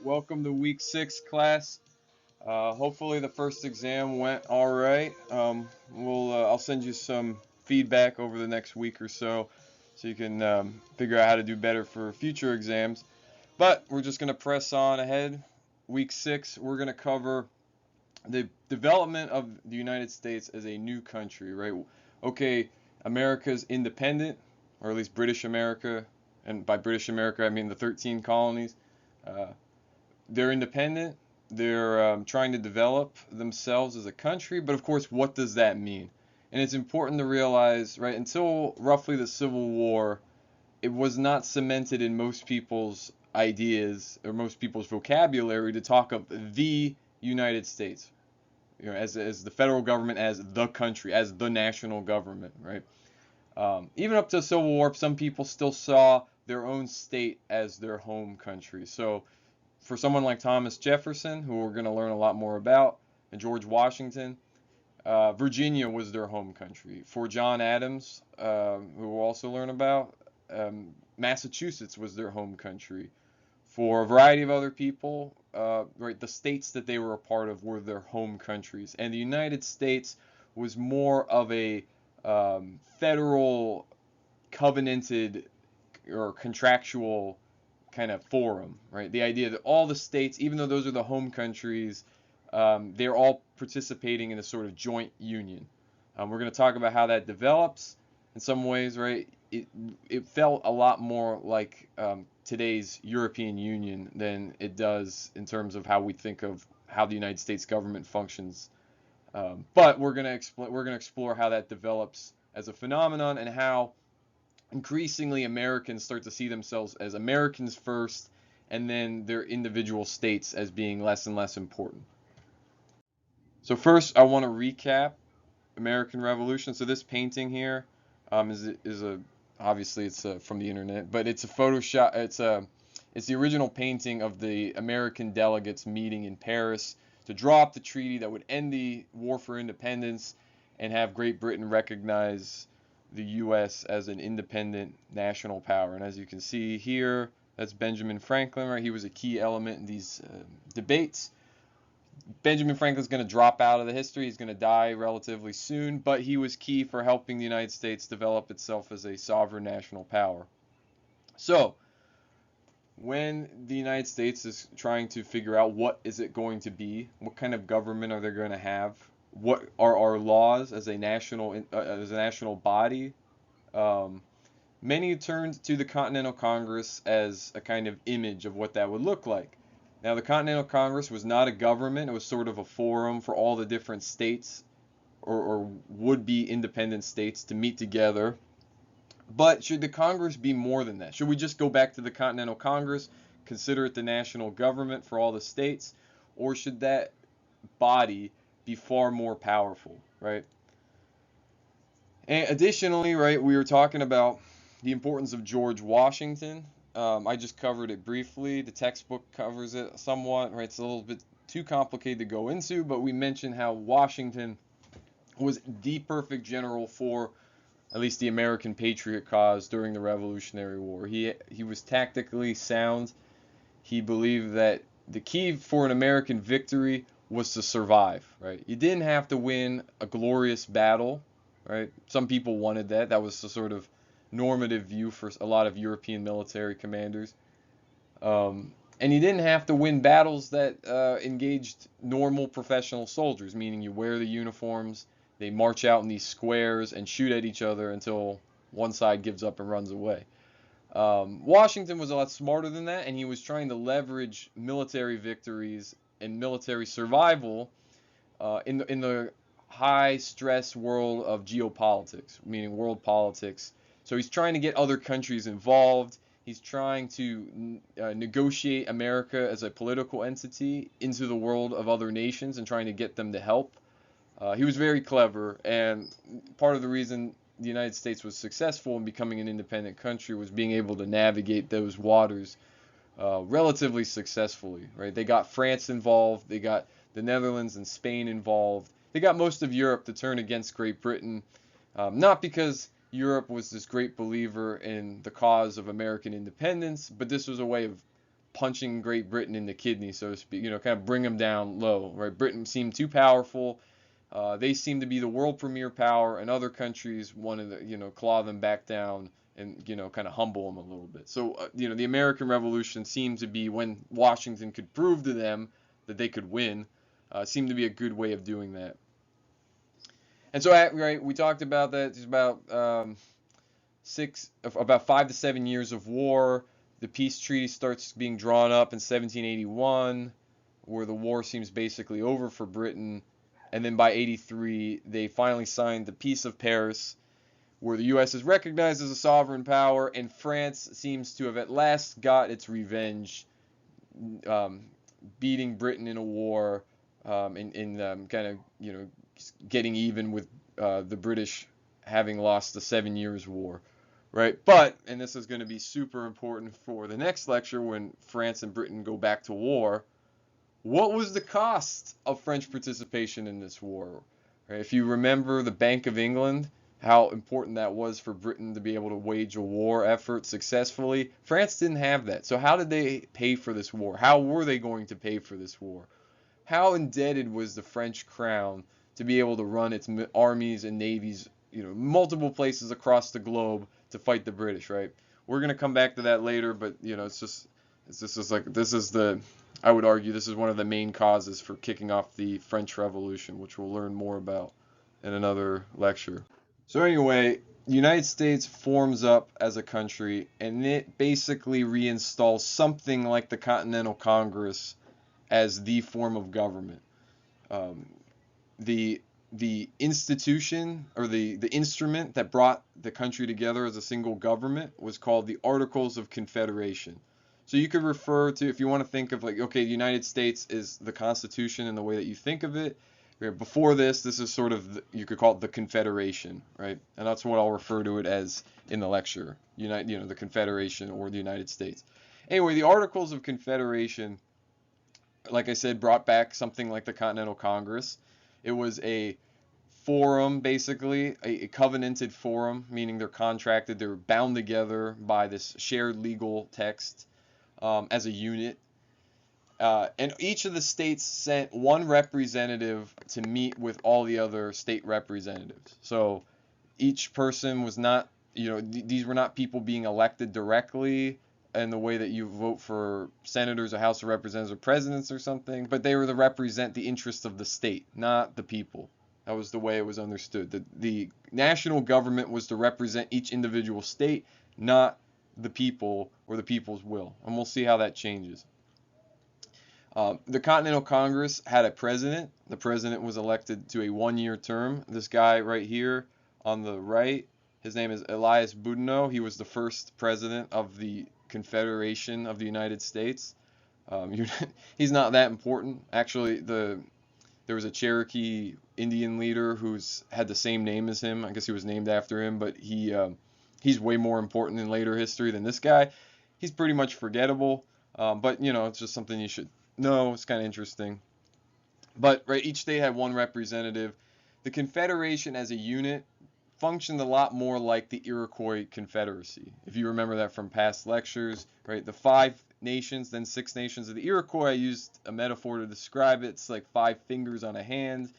Welcome to week 6 class. Hopefully the first exam went all right. I'll send you some feedback over the next week or so you can figure out how to do better for future exams. But we're just going to press on ahead. Week 6, we're going to cover the development of the United States as a new country, right? Okay, America's independent, or at least British America, and by British America I mean the 13 colonies. Uh, they're independent. They're trying to develop themselves as a country, but of course, what does that mean? And it's important to realize, right, until roughly the Civil War, it was not cemented in most people's ideas or most people's vocabulary to talk of the United States, as the federal government, as the country, as the national government, right? Even up to the Civil War, some people still saw their own state as their home country. So for someone like Thomas Jefferson, who we're going to learn a lot more about, and George Washington, Virginia was their home country. For John Adams, who we'll also learn about, Massachusetts was their home country. For a variety of other people, right, the states that they were a part of were their home countries, and the United States was more of a federal, covenanted, or contractual kind of forum, right? The idea that all the states, even though those are the home countries, they're all participating in a sort of joint union. We're going to talk about how that develops in some ways, right? It felt a lot more like today's European Union than it does in terms of how we think of how the United States government functions. But we're going to explore how that develops as a phenomenon and how increasingly Americans start to see themselves as Americans first, and then their individual states as being less and less important. So first, I want to recap American Revolution. So this painting here is a obviously it's from the internet, but it's a Photoshop. It's the original painting of the American delegates meeting in Paris to draw up the treaty that would end the war for independence and have Great Britain recognize the U.S. as an independent national power. And as you can see here, that's Benjamin Franklin, right? He was a key element in these debates. Benjamin Franklin's going to drop out of the history. He's going to die relatively soon, but he was key for helping the United States develop itself as a sovereign national power. So, when the United States is trying to figure out what is it going to be, what kind of government are they going to have, what are our laws as a national body, um, many turned to the Continental Congress as a kind of image of what that would look like. Now, the Continental Congress was not a government, it was sort of a forum for all the different states or would-be independent states to meet together. But should the Congress be more than that? Should we just go back to the Continental Congress, consider it the national government for all the states, or should that body be far more powerful, right? And additionally, right, we were talking about the importance of George Washington. I just covered it briefly. The textbook covers it somewhat, right? It's a little bit too complicated to go into, but we mentioned how Washington was the perfect general for at least the American patriot cause during the Revolutionary War. He was tactically sound. He believed that the key for an American victory was to survive, right? You didn't have to win a glorious battle, right? Some people wanted that. That was the sort of normative view for a lot of European military commanders. And you didn't have to win battles that engaged normal professional soldiers, meaning you wear the uniforms, they march out in these squares and shoot at each other until one side gives up and runs away. Washington was a lot smarter than that, and he was trying to leverage military victories and military survival in the high stress world of geopolitics, meaning world politics. So he's trying to get other countries involved. He's trying to negotiate America as a political entity into the world of other nations and trying to get them to help. He was very clever, and part of the reason the United States was successful in becoming an independent country was being able to navigate those waters relatively successfully. Right? They got France involved, they got the Netherlands and Spain involved. They got most of Europe to turn against Great Britain, not because Europe was this great believer in the cause of American independence, but this was a way of punching Great Britain in the kidney, so to speak, kind of bring them down low, right? Britain seemed too powerful. They seemed to be the world premier power, and other countries wanted to, claw them back down and, kind of humble them a little bit. So, the American Revolution seemed to be, when Washington could prove to them that they could win, seemed to be a good way of doing that. And so, right, we talked about that. There's about 5 to 7 years of war. The peace treaty starts being drawn up in 1781, where the war seems basically over for Britain. And then by 83, they finally signed the Peace of Paris, where the U.S. is recognized as a sovereign power, and France seems to have at last got its revenge, beating Britain in a war, and kind of, getting even with the British having lost the 7 Years' War. Right, but, and this is going to be super important for the next lecture when France and Britain go back to war, what was the cost of French participation in this war? Right, if you remember the Bank of England, how important that was for Britain to be able to wage a war effort successfully, France didn't have that. So how did they pay for this war? How were they going to pay for this war? How indebted was the French crown to be able to run its armies and navies, multiple places across the globe to fight the British, right? We're going to come back to that later, but this is I would argue this is one of the main causes for kicking off the French Revolution, which we'll learn more about in another lecture. So anyway, the United States forms up as a country, and it basically reinstalls something like the Continental Congress as the form of government. The institution, or the instrument that brought the country together as a single government, was called the Articles of Confederation. So you could refer to, if you want to think of the United States is the Constitution in the way that you think of it. Before this is sort of, you could call it the Confederation, right? And that's what I'll refer to it as in the lecture, the Confederation or the United States. Anyway, the Articles of Confederation, like I said, brought back something like the Continental Congress. It was a forum, basically, a covenanted forum, meaning they're contracted, they're bound together by this shared legal text as a unit. And each of the states sent one representative to meet with all the other state representatives. So each person was not, these were not people being elected directly in the way that you vote for senators or House of Representatives or presidents or something, but they were to represent the interests of the state, not the people. That was the way it was understood. The national government was to represent each individual state, not the people or the people's will. And we'll see how that changes. The Continental Congress had a president. The president was elected to a one-year term. This guy right here on the right, his name is Elias Boudinot. He was the first president of the Confederation of the United States. He's not that important. Actually, there was a Cherokee Indian leader who's had the same name as him. I guess he was named after him, but he's way more important in later history than this guy. He's pretty much forgettable, but it's just something you should know. It's kind of interesting. But right, each state had one representative. The Confederation as a unit functioned a lot more like the Iroquois Confederacy. If you remember that from past lectures, right? The 5 nations, then 6 nations of the Iroquois, I used a metaphor to describe it. It's like 5 fingers on a hand.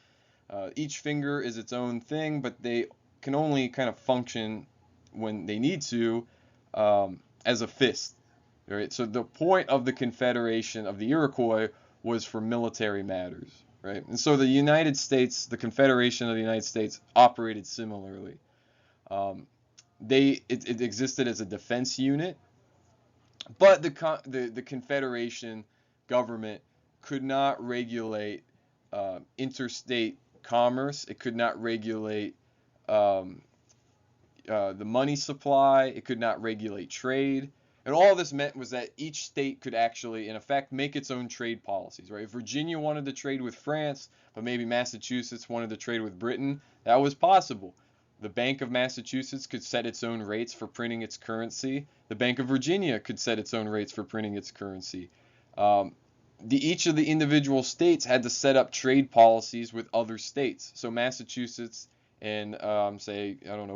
Each finger is its own thing, but they can only kind of function when they need to as a fist. Right? So the point of the Confederation of the Iroquois was for military matters. Right? And so the United States, the Confederation of the United States, operated similarly. It existed as a defense unit, but the Confederation government could not regulate interstate commerce. It could not regulate the money supply. It could not regulate trade. And all this meant was that each state could actually, in effect, make its own trade policies, right? If Virginia wanted to trade with France, but maybe Massachusetts wanted to trade with Britain, that was possible. The Bank of Massachusetts could set its own rates for printing its currency. The Bank of Virginia could set its own rates for printing its currency. Each of the individual states had to set up trade policies with other states. So Massachusetts and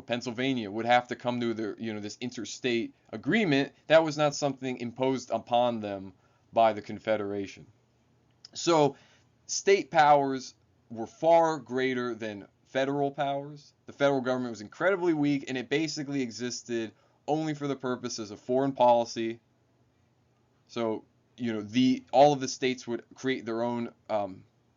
Pennsylvania would have to come to this interstate agreement. That was not something imposed upon them by the Confederation. So state powers were far greater than federal powers. The federal government was incredibly weak, and it basically existed only for the purposes of foreign policy. So, all of the states would create their own,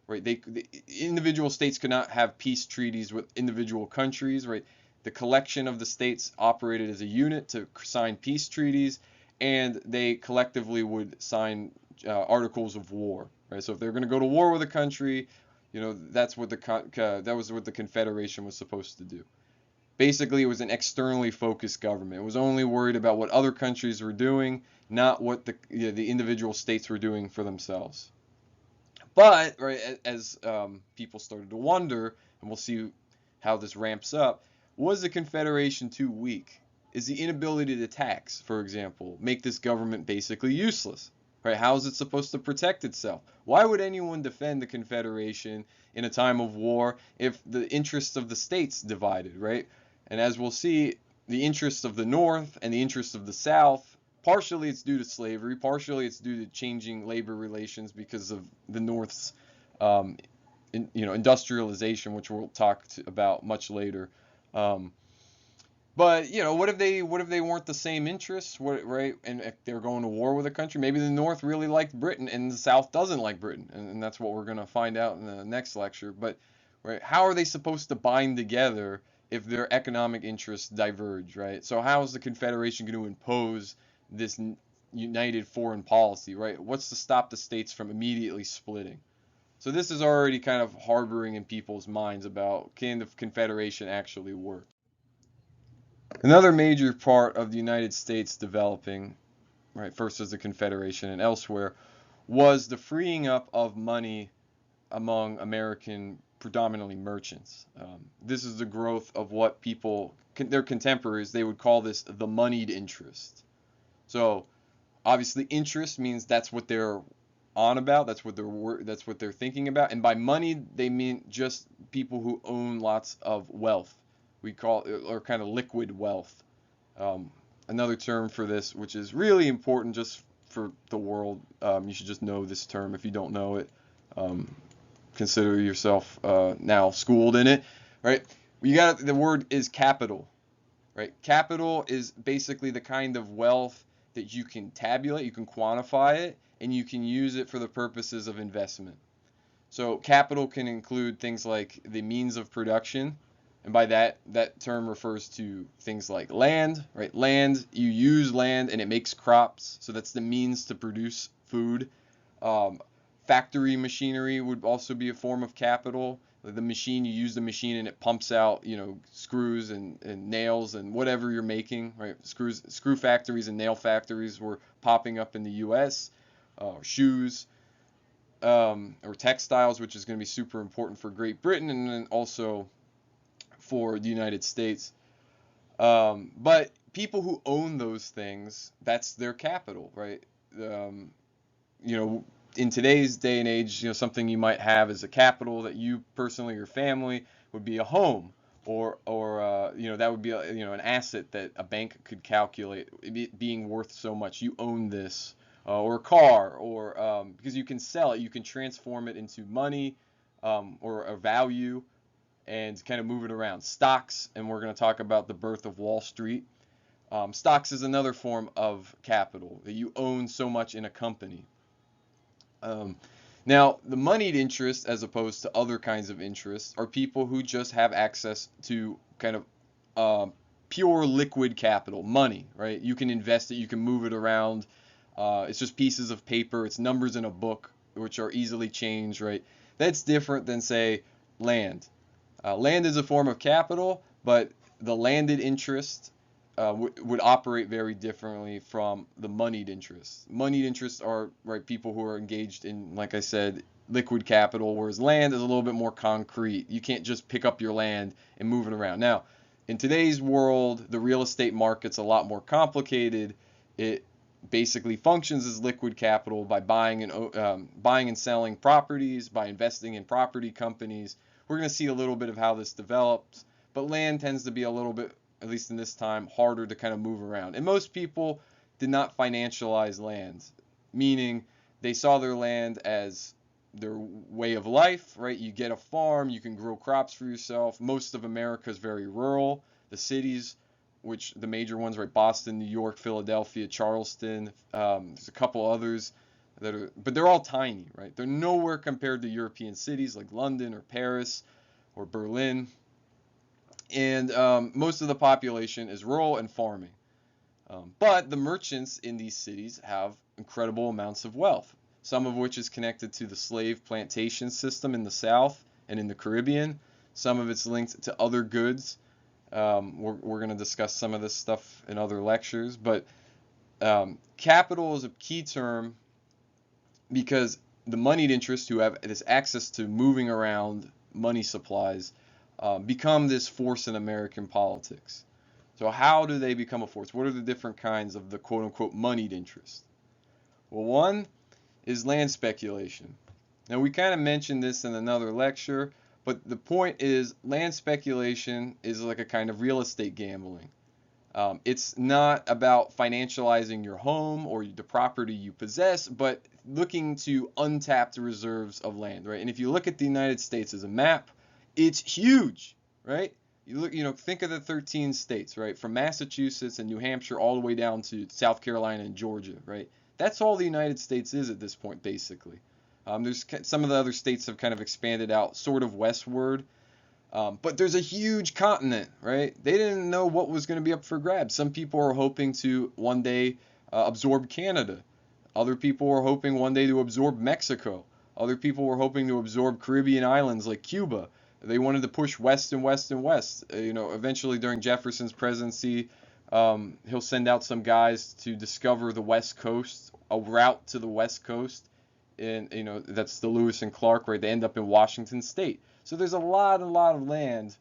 right? The individual states could not have peace treaties with individual countries, right? The collection of the states operated as a unit to sign peace treaties, and they collectively would sign articles of war, right? So if they're going to go to war with a country, that's what that was what the Confederation was supposed to do. Basically, it was an externally focused government. It was only worried about what other countries were doing, not what the individual states were doing for themselves. But right as people started to wonder, and we'll see how this ramps up, was the Confederation too weak? Is the inability to tax, for example, make this government basically useless? Right? How is it supposed to protect itself? Why would anyone defend the Confederation in a time of war if the interests of the states divided, right? And as we'll see, the interests of the North and the interests of the South, partially it's due to slavery, partially it's due to changing labor relations because of the North's industrialization, which we'll talk about much later. But what if they weren't the same interests, right? And if they're going to war with a country, maybe the North really liked Britain and the South doesn't like Britain, and that's what we're going to find out in the next lecture. But right, how are they supposed to bind together if their economic interests diverge, right? So how is the Confederation going to impose this united foreign policy, right? What's to stop the states from immediately splitting? So this is already kind of harboring in people's minds about, can the Confederation actually work? Another major part of the United States developing, right, first as the Confederation and elsewhere, was the freeing up of money among American, predominantly merchants. This is the growth of what people, their contemporaries, they would call this the moneyed interest. So obviously interest means that's what they're on about, that's what they're thinking about, and by money they mean just people who own lots of wealth. We call it, or kind of liquid wealth. Another term for this, which is really important just for the world, you should just know this term. If you don't know it, consider yourself now schooled in it, right? The word is capital, right? Capital is basically the kind of wealth that you can tabulate, you can quantify it, and you can use it for the purposes of investment. So capital can include things like the means of production, and by that term refers to things like land, right? Land, you use land and it makes crops, so that's the means to produce food. Factory machinery would also be a form of capital. The machine, you use the machine and it pumps out, screws and nails and whatever you're making, right? Screw factories and nail factories were popping up in the U.S. Shoes, or textiles, which is going to be super important for Great Britain and then also for the United States. But people who own those things, that's their capital, right? In today's day and age, something you might have as a capital that you personally, your family, would be a home, or that would be an asset that a bank could calculate it being worth so much. You own this, or a car, or because you can sell it, you can transform it into money, or a value, and kind of move it around. Stocks, and we're going to talk about the birth of Wall Street. Stocks is another form of capital, that you own so much in a company. Now, the moneyed interest, as opposed to other kinds of interests, are people who just have access to kind of pure liquid capital, money, right? You can invest it, you can move it around. It's just pieces of paper, it's numbers in a book, which are easily changed, right? That's different than, say, land. Land is a form of capital, but the landed interest would operate very differently from the moneyed interests. Moneyed interests are, right, people who are engaged in, like I said, liquid capital, whereas land is a little bit more concrete. You can't just pick up your land and move it around. Now, in today's world, the real estate market's a lot more complicated. It basically functions as liquid capital by buying and selling properties, by investing in property companies. We're going to see a little bit of how this develops, but land tends to be a little bit, at least in this time, harder to kind of move around. And most people did not financialize land, meaning They saw their land as their way of life, right? You get a farm, you can grow crops for yourself. Most of America is very rural. The cities, which the major ones, right? Boston, New York, Philadelphia, Charleston. There's a couple others that are, but they're all tiny, right? They're nowhere compared to European cities like London or Paris or Berlin. And most of the population is rural and farming. But the merchants in these cities have incredible amounts of wealth, some of which is connected to the slave plantation system in the South and in the Caribbean. Some of it's linked to other goods. We're going to discuss some of this stuff in other lectures. But capital is a key term because the moneyed interests who have this access to moving around money supplies become this force in American politics. So how do they become a force? What are the different kinds of the quote-unquote moneyed interest? Well, one is land speculation. Now, we kind of mentioned this in another lecture, but the point is land speculation is like a kind of real estate gambling. It's not about financializing your home or the property you possess, but looking to untapped reserves of land, right? And if you look at the United States as a map, it's huge, right? You look, think of the 13 states, right? From Massachusetts and New Hampshire all the way down to South Carolina and Georgia, right? That's all the United States is at this point, basically. There's some of the other states have kind of expanded out sort of westward, but there's a huge continent, right? They didn't know what was going to be up for grabs. Some people are hoping to one day absorb Canada. Other people were hoping one day to absorb Mexico. Other people were hoping to absorb Caribbean islands like Cuba. They wanted to push west and west and west. Eventually during Jefferson's presidency, he'll send out some guys to discover the West Coast, a route to the West Coast, and that's the Lewis and Clark, right? They end up in Washington State. So there's a lot of land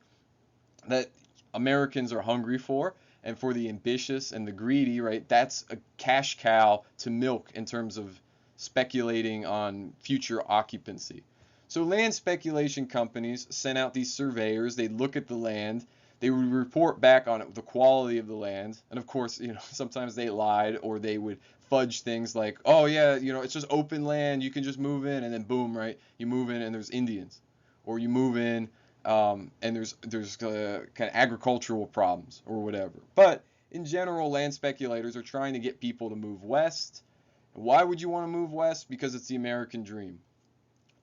that Americans are hungry for, and for the ambitious and the greedy, right? That's a cash cow to milk in terms of speculating on future occupancy. So land speculation companies sent out these surveyors. They'd look at the land. They would report back on the quality of the land. And of course, sometimes they lied or they would fudge things like, oh yeah, it's just open land. You can just move in, and then boom, right? You move in and there's Indians, or you move in and there's kind of agricultural problems or whatever. But in general, land speculators are trying to get people to move west. Why would you want to move west? Because it's the American dream.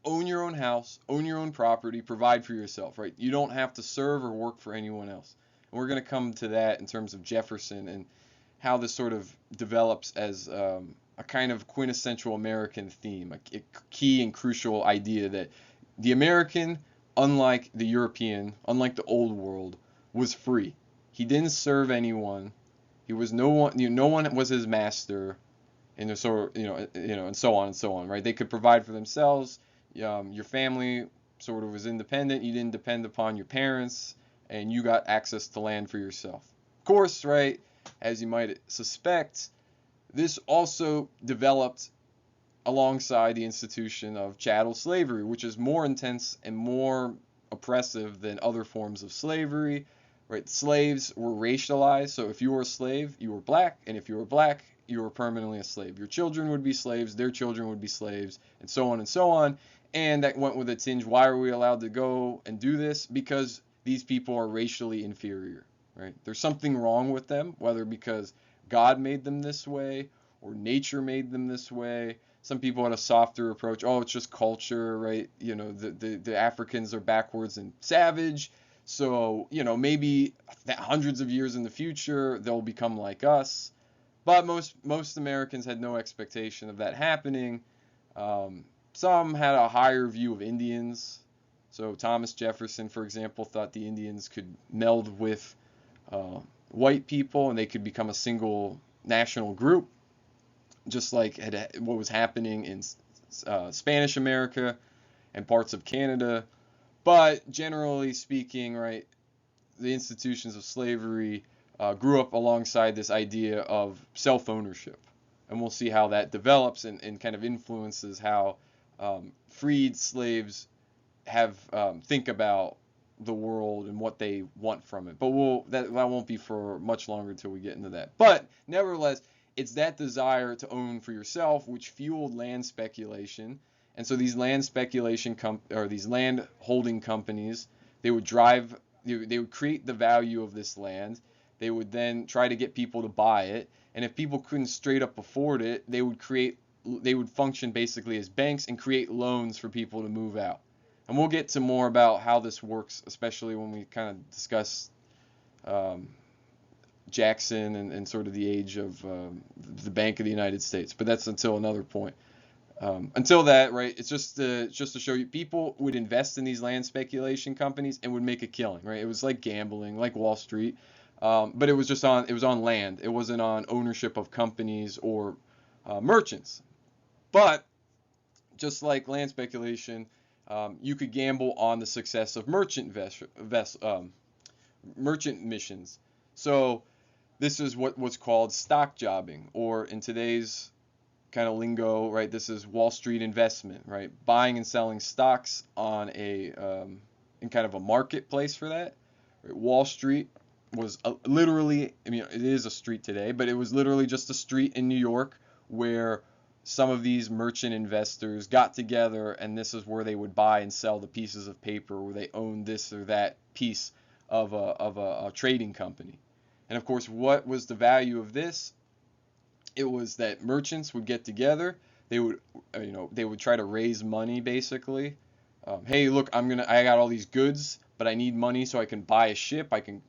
Own your own house, own your own property, provide for yourself, right? You don't have to serve or work for anyone else. And we're going to come to that in terms of Jefferson and how this sort of develops as a kind of quintessential American theme, a key and crucial idea that the American, unlike the European, unlike the old world, was free. He didn't serve anyone. He was no one, no one was his master, and so and so on and so on, right? They could provide for themselves. Your family sort of was independent. You didn't depend upon your parents, and you got access to land for yourself. Of course, right, as you might suspect, this also developed alongside the institution of chattel slavery, which is more intense and more oppressive than other forms of slavery, right? Slaves were racialized, so if you were a slave, you were black, and if you were black, you were permanently a slave. Your children would be slaves, their children would be slaves, and so on and so on. And that went with a tinge. Why are we allowed to go and do this? Because these people are racially inferior, right? There's something wrong with them, whether because God made them this way or nature made them this way. Some people had a softer approach. Oh, it's just culture, right? The Africans are backwards and savage. So, maybe hundreds of years in the future, they'll become like us. But most Americans had no expectation of that happening. Some had a higher view of Indians. So Thomas Jefferson, for example, thought the Indians could meld with white people and they could become a single national group, just like what was happening in Spanish America and parts of Canada. But generally speaking, right, the institutions of slavery grew up alongside this idea of self-ownership. And we'll see how that develops and kind of influences how freed slaves think about the world and what they want from it. But that won't be for much longer until we get into that. But nevertheless, It's that desire to own for yourself which fueled land speculation. And so these land speculation or these land holding companies, they would drive, they would create the value of this land. They would then try to get people to buy it. And if people couldn't straight up afford it, they would function basically as banks and create loans for people to move out. And we'll get to more about how this works, especially when we kind of discuss um, Jackson and sort of the age of the Bank of the United States. But that's until another point. Until that, right? It's just to show you, people would invest in these land speculation companies and would make a killing, right? It was like gambling, like Wall Street, but it was on land. It wasn't on ownership of companies or merchants. But just like land speculation, you could gamble on the success of merchant missions. So this is what's called stock jobbing, or in today's kind of lingo, right? This is Wall Street investment, right? Buying and selling stocks on in kind of a marketplace for that. Right? Wall Street was literally, I mean, it is a street today, but it was literally just a street in New York where some of these merchant investors got together, and this is where they would buy and sell the pieces of paper where they owned this or that piece of a trading company. And of course, what was the value of this? It was that merchants would get together. They would, they would try to raise money basically. Hey, look, I got all these goods, but I need money so I can buy a ship. I can,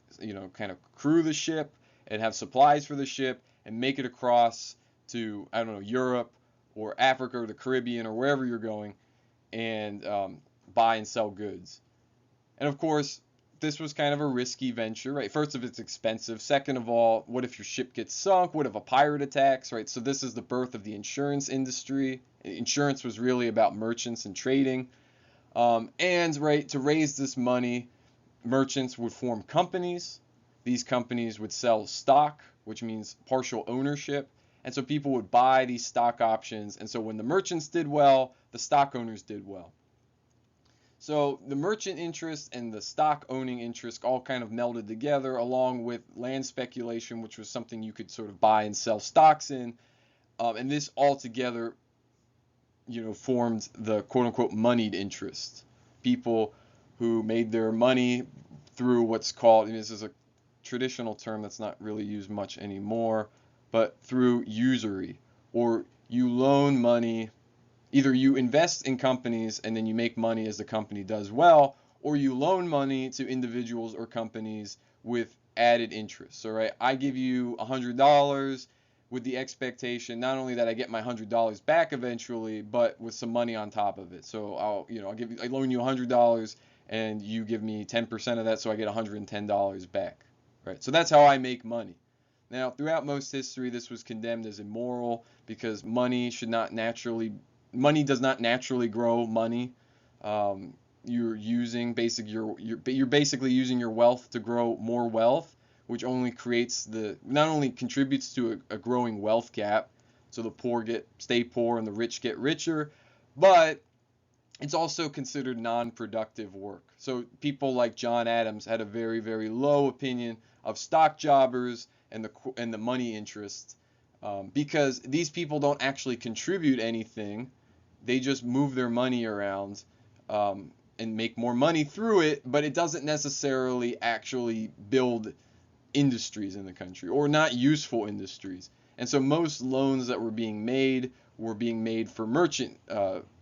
kind of crew the ship and have supplies for the ship and make it across to, I don't know, Europe or Africa or the Caribbean or wherever you're going, and buy and sell goods. And of course, this was kind of a risky venture, right? First of all, it's expensive. Second of all, what if your ship gets sunk? What if a pirate attacks, right? So this is the birth of the insurance industry. Insurance was really about merchants and trading. And right, to raise this money, merchants would form companies. These companies would sell stock, which means partial ownership. And so people would buy these stock options. And so when the merchants did well, the stock owners did well. So the merchant interest and the stock owning interest all kind of melded together, along with land speculation, which was something you could sort of buy and sell stocks in. And this all together, formed the quote unquote moneyed interest. People who made their money through what's called, and this is a traditional term that's not really used much anymore, but through usury, or you loan money. Either you invest in companies and then you make money as the company does well, or you loan money to individuals or companies with added interest. So, right, I give you $100 with the expectation not only that I get my $100 back eventually, but with some money on top of it. So I loan you $100 and you give me 10% of that, so I get $110 back. Right. So that's how I make money. Now, throughout most history, this was condemned as immoral because money does not naturally grow money. You're basically using your wealth to grow more wealth, which only not only contributes to a growing wealth gap, so the poor stay poor and the rich get richer, but it's also considered non-productive work. So people like John Adams had a very, very low opinion of stock jobbers and the money interests, because these people don't actually contribute anything. They just move their money around and make more money through it, but it doesn't necessarily actually build industries in the country, or not useful industries. And so most loans that were being made for merchant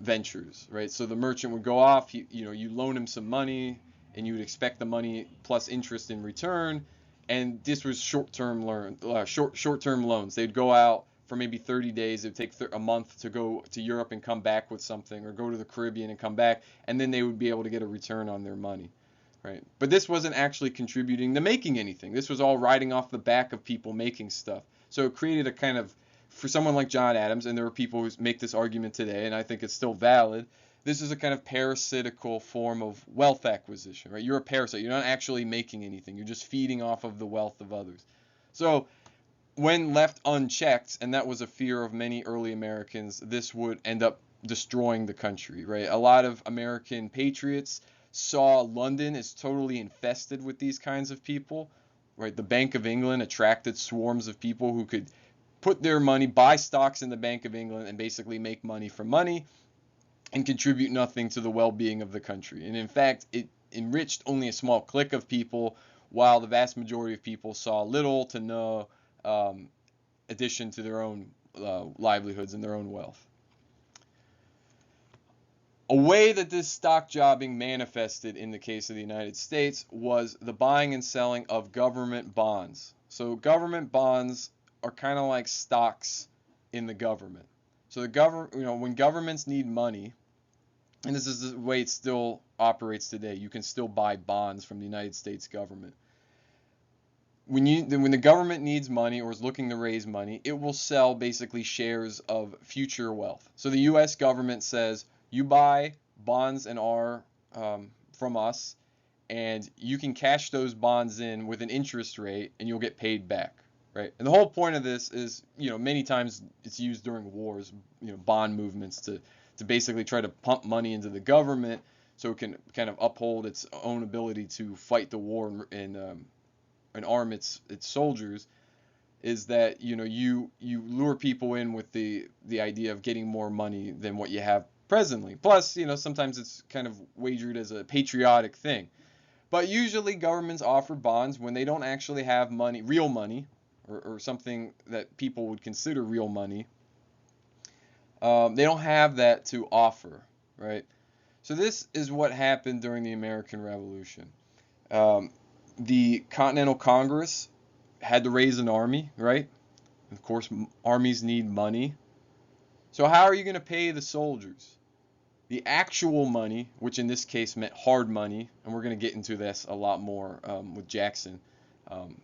ventures, right? So the merchant would go off, you loan him some money, and you would expect the money plus interest in return. And this was short-term loans. They'd go out for maybe 30 days. It would take a month to go to Europe and come back with something, or go to the Caribbean and come back, and then they would be able to get a return on their money, right? But this wasn't actually contributing to making anything. This was all riding off the back of people making stuff. So it created a kind of, for someone like John Adams, and there are people who make this argument today, and I think it's still valid, this is a kind of parasitical form of wealth acquisition, right? You're a parasite. You're not actually making anything. You're just feeding off of the wealth of others. So when left unchecked, and that was a fear of many early Americans, this would end up destroying the country, right? A lot of American patriots saw London as totally infested with these kinds of people, right? The Bank of England attracted swarms of people who could put their money, buy stocks in the Bank of England, and basically make money from money and contribute nothing to the well-being of the country. And in fact, it enriched only a small clique of people, while the vast majority of people saw little to no addition to their own livelihoods and their own wealth. A way that this stock jobbing manifested in the case of the United States was the buying and selling of government bonds. So government bonds are kind of like stocks in the government. So the government, when governments need money, and this is the way it still operates today, you can still buy bonds from the United States government. When the government needs money or is looking to raise money, it will sell basically shares of future wealth. So the U.S. government says, you buy bonds and R from us, and you can cash those bonds in with an interest rate, and you'll get paid back, right? And the whole point of this is, many times it's used during wars, bond movements to basically try to pump money into the government so it can kind of uphold its own ability to fight the war and arm its soldiers. Is that you lure people in with the idea of getting more money than what you have presently. Plus, sometimes it's kind of wagered as a patriotic thing. But usually governments offer bonds when they don't actually have money, real money, or something that people would consider real money. They don't have that to offer, right? So this is what happened during the American Revolution. The Continental Congress had to raise an army, right? Of course, armies need money. So how are you going to pay the soldiers? The actual money, which in this case meant hard money, and we're going to get into this a lot more with Jackson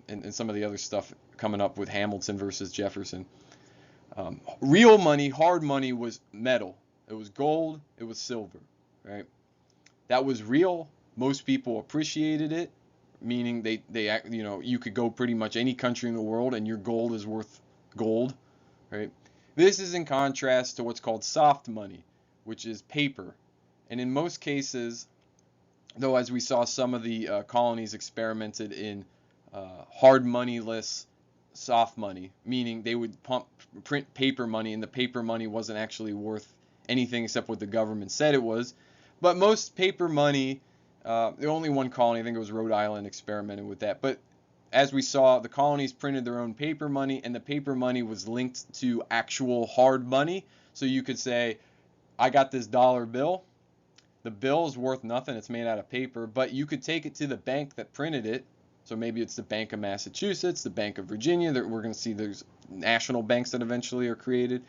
and some of the other stuff coming up with Hamilton versus Jefferson. Real money, hard money, was metal. It was gold, it was silver, right? That was real. Most people appreciated it, meaning you could go pretty much any country in the world and your gold is worth gold, right? This is in contrast to what's called soft money, which is paper. And in most cases, though, as we saw, some of the colonies experimented in hard moneyless soft money, meaning they would print paper money, and the paper money wasn't actually worth anything except what the government said it was. But most paper money, the only one colony, I think it was Rhode Island, experimented with that. But as we saw, the colonies printed their own paper money, and the paper money was linked to actual hard money. So you could say, I got this dollar bill. The bill is worth nothing. It's made out of paper, but you could take it to the bank that printed it. So maybe it's the Bank of Massachusetts, the Bank of Virginia. We're going to see there's national banks that eventually are created.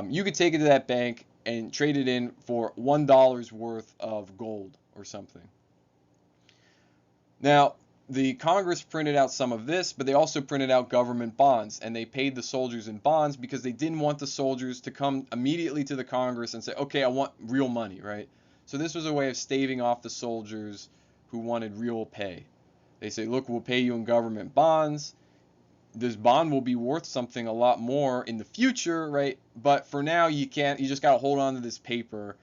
You could take it to that bank and trade it in for $1 worth of gold or something. Now, the Congress printed out some of this, but they also printed out government bonds, and they paid the soldiers in bonds because they didn't want the soldiers to come immediately to the Congress and say, okay, I want real money, right? So this was a way of staving off the soldiers who wanted real pay. They say, look, we'll pay you in government bonds. This bond will be worth something a lot more in the future, right? But for now, you just got to hold on to this paper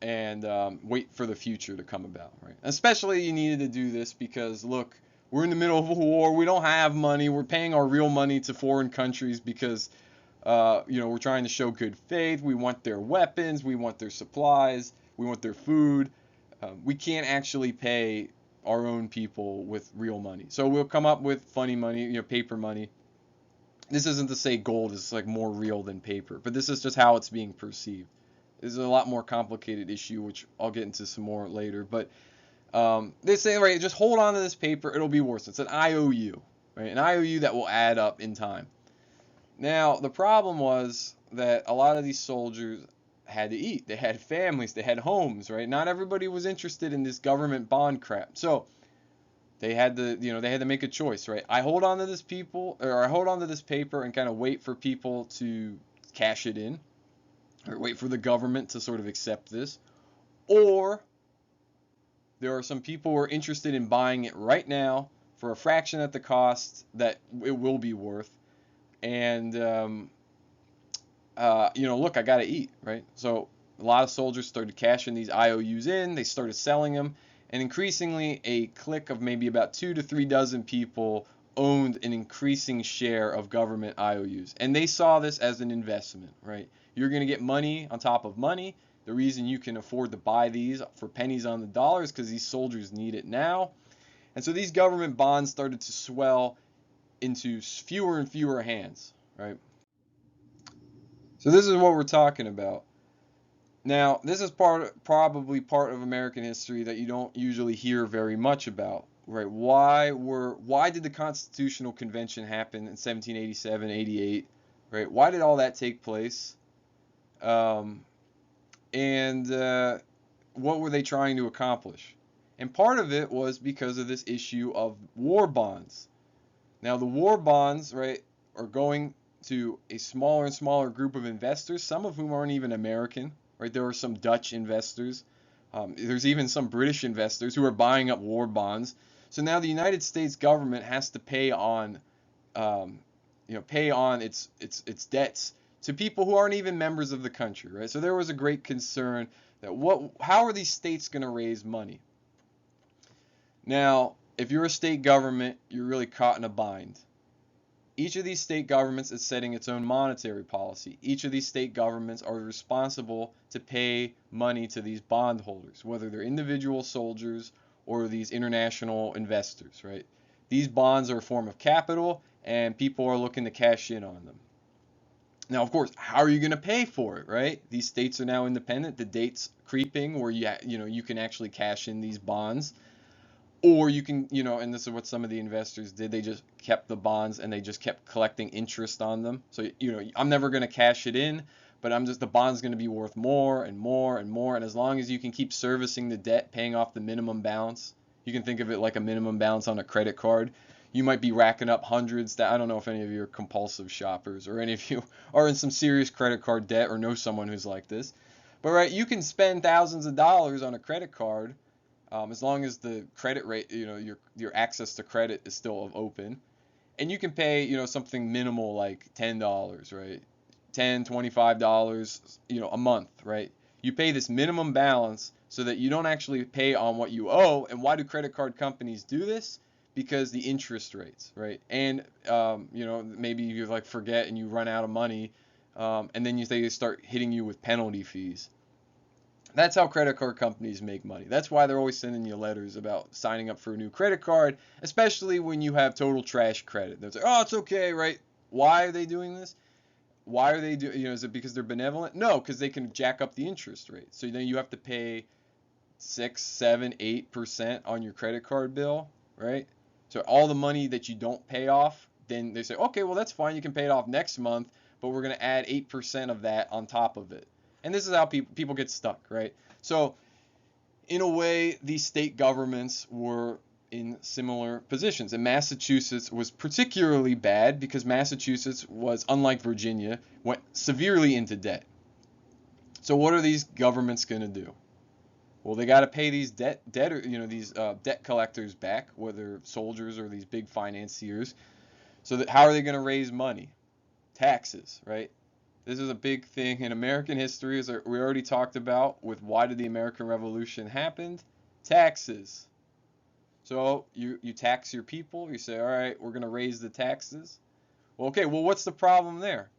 and wait for the future to come about, right? Especially you needed to do this because, look, we're in the middle of a war. We don't have money. We're paying our real money to foreign countries because, we're trying to show good faith. We want their weapons. We want their supplies. We want their food. We can't actually pay our own people with real money. So we'll come up with funny money, paper money. This isn't to say gold is like more real than paper, but this is just how it's being perceived. This is a lot more complicated issue, which I'll get into some more later. But they say, right, just hold on to this paper. It'll be worth it. It's an IOU, right? An IOU that will add up in time. Now, the problem was that a lot of these soldiers had to eat. They had families. They had homes, right? Not everybody was interested in this government bond crap. So they had to make a choice, right? I hold on to this paper and kind of wait for people to cash it in, or wait for the government to sort of accept this, or there are some people who are interested in buying it right now for a fraction at the cost that it will be worth, and look, I gotta eat, right? So a lot of soldiers started cashing these IOUs in. They started selling them, and increasingly a clique of maybe about 2 to 3 dozen people owned an increasing share of government IOUs. And they saw this as an investment, right? You're going to get money on top of money. The reason you can afford to buy these for pennies on the dollar is because these soldiers need it now. And so these government bonds started to swell into fewer and fewer hands, right? So this is what we're talking about. Now, this is probably part of American history that you don't usually hear very much about, right? Why did the Constitutional Convention happen in 1787, 88, right? Why did all that take place? Um, and what were they trying to accomplish? And part of it was because of this issue of war bonds. Now, the war bonds, right, are going to a smaller and smaller group of investors, some of whom aren't even American, right? There are some Dutch investors. There's even some British investors who are buying up war bonds. So now the United States government has to pay on, pay on its debts to people who aren't even members of the country, right? So there was a great concern that how are these states going to raise money? Now, if you're a state government, you're really caught in a bind. Each of these state governments is setting its own monetary policy. Each of these state governments are responsible to pay money to these bondholders, whether they're individual soldiers or these international investors, right? These bonds are a form of capital, and people are looking to cash in on them. Now, of course, how are you going to pay for it, right? These states are now independent. The date's creeping where you can actually cash in these bonds. Or you can, and this is what some of the investors did. They just kept the bonds and they just kept collecting interest on them. So, I'm never going to cash it in, but the bond's going to be worth more and more and more. And as long as you can keep servicing the debt, paying off the minimum balance, you can think of it like a minimum balance on a credit card. You might be racking up hundreds. I don't know if any of you are compulsive shoppers or any of you are in some serious credit card debt or know someone who's like this. But, right, you can spend thousands of dollars on a credit card. As long as the credit rate, your access to credit is still open, and you can pay, something minimal like $10, right? $10, $25, a month, right? You pay this minimum balance so that you don't actually pay on what you owe. And why do credit card companies do this? Because the interest rates, right? And maybe you forget and you run out of money, and then they start hitting you with penalty fees. That's how credit card companies make money. That's why they're always sending you letters about signing up for a new credit card, especially when you have total trash credit. They're like, oh, it's okay, right? Why are they doing this? Why are they doing, is it because they're benevolent? No, because they can jack up the interest rate. So then you have to pay 6, 7, 8% on your credit card bill, right? So all the money that you don't pay off, then they say, okay, well, that's fine. You can pay it off next month, but we're going to add 8% of that on top of it. And this is how people get stuck, right? So in a way, these state governments were in similar positions. And Massachusetts was particularly bad because Massachusetts was, unlike Virginia, went severely into debt. So what are these governments going to do? Well, they got to pay these debt collectors back, whether soldiers or these big financiers. So how are they going to raise money? Taxes, right? This is a big thing in American history, as we already talked about with why did the American Revolution happen? Taxes. So you tax your people. You say, all right, we're going to raise the taxes. Well, okay, well, what's the problem there?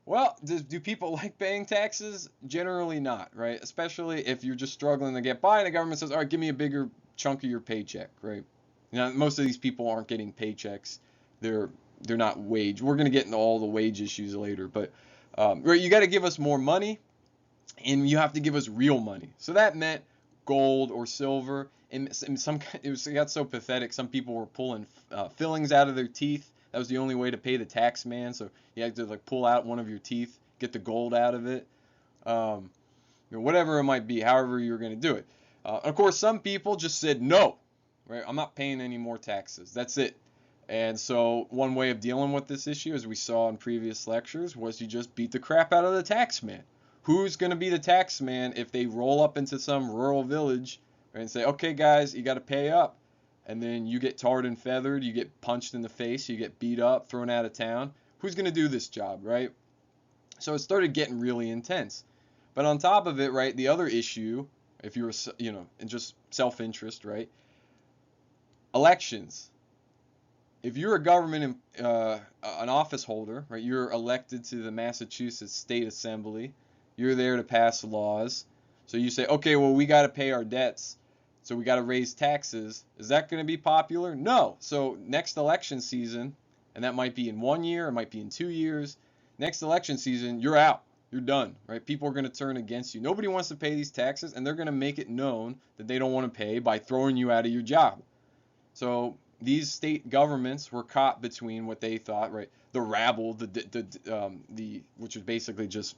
Well, do people like paying taxes? Generally not, right? Especially if you're just struggling to get by and the government says, all right, give me a bigger chunk of your paycheck, right? Most of these people aren't getting paychecks. They're not wage. We're going to get into all the wage issues later, but right, you got to give us more money, and you have to give us real money. So that meant gold or silver. And it got so pathetic. Some people were pulling fillings out of their teeth. That was the only way to pay the tax man. So you had to pull out one of your teeth, get the gold out of it, whatever it might be. However you're going to do it. Of course, some people just said no. Right, I'm not paying any more taxes. That's it. And so one way of dealing with this issue, as we saw in previous lectures, was you just beat the crap out of the tax man. Who's going to be the tax man if they roll up into some rural village and say, okay, guys, you got to pay up? And then you get tarred and feathered, you get punched in the face, you get beat up, thrown out of town. Who's going to do this job, right? So it started getting really intense. But on top of it, right, the other issue, if you were, in just self-interest, right, elections. if you're a government, an office holder, right? You're elected to the Massachusetts State Assembly. You're there to pass laws. So you say, okay, well, we got to pay our debts, so we got to raise taxes. Is that going to be popular? No. So next election season, and that might be in 1 year, it might be in 2 years. Next election season, you're out. You're done, right? People are going to turn against you. Nobody wants to pay these taxes, and they're going to make it known that they don't want to pay by throwing you out of your job. So these state governments were caught between what they thought, right, the rabble, the which was basically just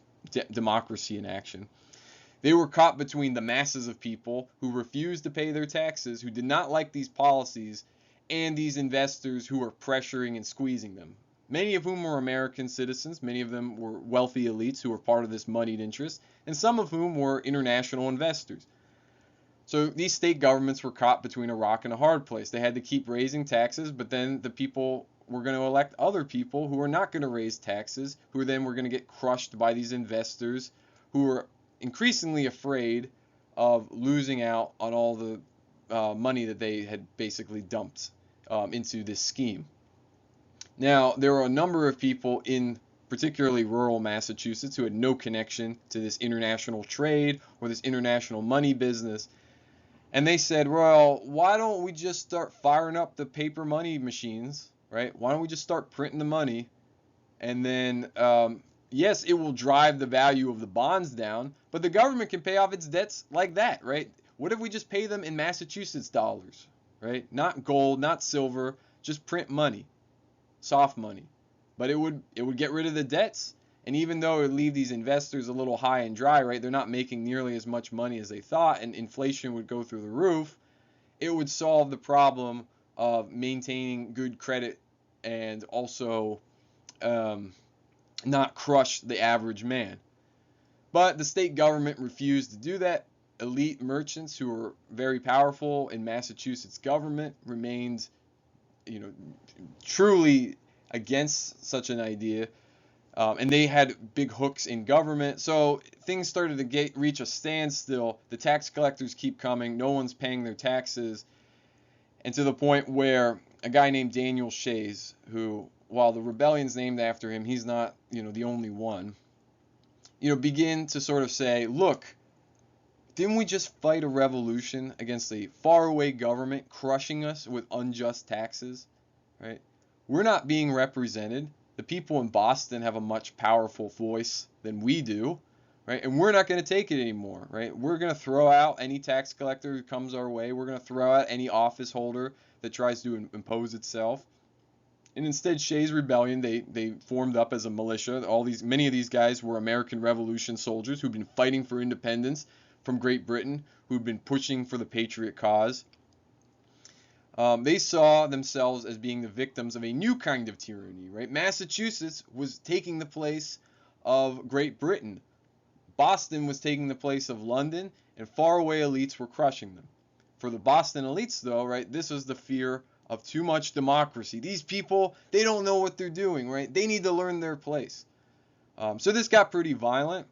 democracy in action. They were caught between the masses of people who refused to pay their taxes, who did not like these policies, and these investors who were pressuring and squeezing them. Many of whom were American citizens, many of them were wealthy elites who were part of this moneyed interest, and some of whom were international investors. So these state governments were caught between a rock and a hard place. They had to keep raising taxes, but then the people were going to elect other people who were not going to raise taxes, who then were going to get crushed by these investors who were increasingly afraid of losing out on all the money that they had basically dumped into this scheme. Now, there were a number of people in particularly rural Massachusetts who had no connection to this international trade or this international money business. And they said, well, why don't we just start firing up the paper money machines, right? Why don't we just start printing the money? And then, yes, it will drive the value of the bonds down, but the government can pay off its debts like that, right? What if we just pay them in Massachusetts dollars, right? Not gold, not silver, just print money, soft money. But it would get rid of the debts. And even though it would leave these investors a little high and dry, right, they're not making nearly as much money as they thought, and inflation would go through the roof, it would solve the problem of maintaining good credit and also not crush the average man. But the state government refused to do that. Elite merchants who were very powerful in Massachusetts government remained, truly against such an idea. And they had big hooks in government, so things started to reach a standstill. The tax collectors keep coming, no one's paying their taxes, and to the point where a guy named Daniel Shays, who, while the rebellion's named after him, he's not, the only one, begin to sort of say, look, didn't we just fight a revolution against a faraway government crushing us with unjust taxes, right? We're not being represented. The people in Boston have a much powerful voice than we do, right? And we're not going to take it anymore, right? We're going to throw out any tax collector who comes our way. We're going to throw out any office holder that tries to impose itself. And instead, Shays' Rebellion, they formed up as a militia. Many of these guys were American Revolution soldiers who'd been fighting for independence from Great Britain, who'd been pushing for the patriot cause. They saw themselves as being the victims of a new kind of tyranny, right? Massachusetts was taking the place of Great Britain. Boston was taking the place of London, and faraway elites were crushing them. For the Boston elites, though, right, this was the fear of too much democracy. These people, they don't know what they're doing, right? They need to learn their place. So this got pretty violent.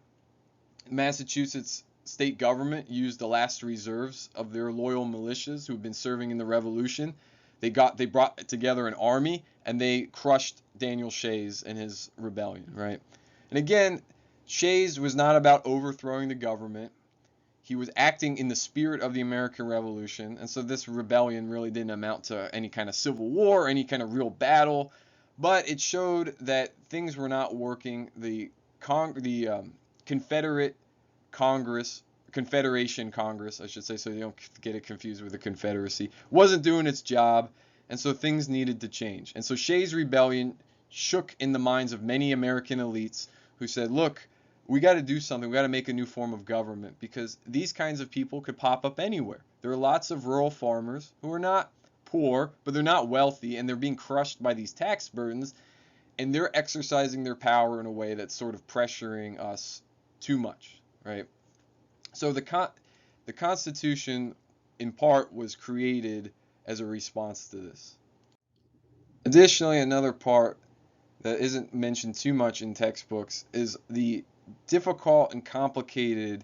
Massachusetts state government used the last reserves of their loyal militias who've been serving in the revolution. They brought together an army, and they crushed Daniel Shays and his rebellion, right? And again, Shays was not about overthrowing the government. He was acting in the spirit of the American Revolution, and so this rebellion really didn't amount to any kind of civil war, any kind of real battle, but it showed that things were not working. The Confederation Congress, I should say, so you don't get it confused with the Confederacy, wasn't doing its job, and so things needed to change. And so Shays' Rebellion shook in the minds of many American elites who said, look, we got to do something. We got to make a new form of government, because these kinds of people could pop up anywhere. There are lots of rural farmers who are not poor, but they're not wealthy, and they're being crushed by these tax burdens, and they're exercising their power in a way that's sort of pressuring us too much, right? So the Constitution, in part, was created as a response to this. Additionally, another part that isn't mentioned too much in textbooks is the difficult and complicated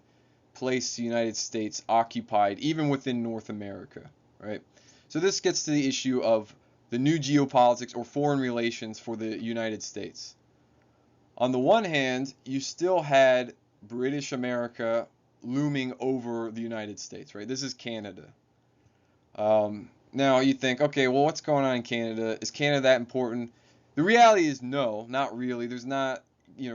place the United States occupied, even within North America, right? So this gets to the issue of the new geopolitics or foreign relations for the United States. On the one hand, you still had British America looming over the United States, right? This is Canada. Now you think, okay, well, what's going on in Canada? Is Canada that important? The reality is no, not really. There's not,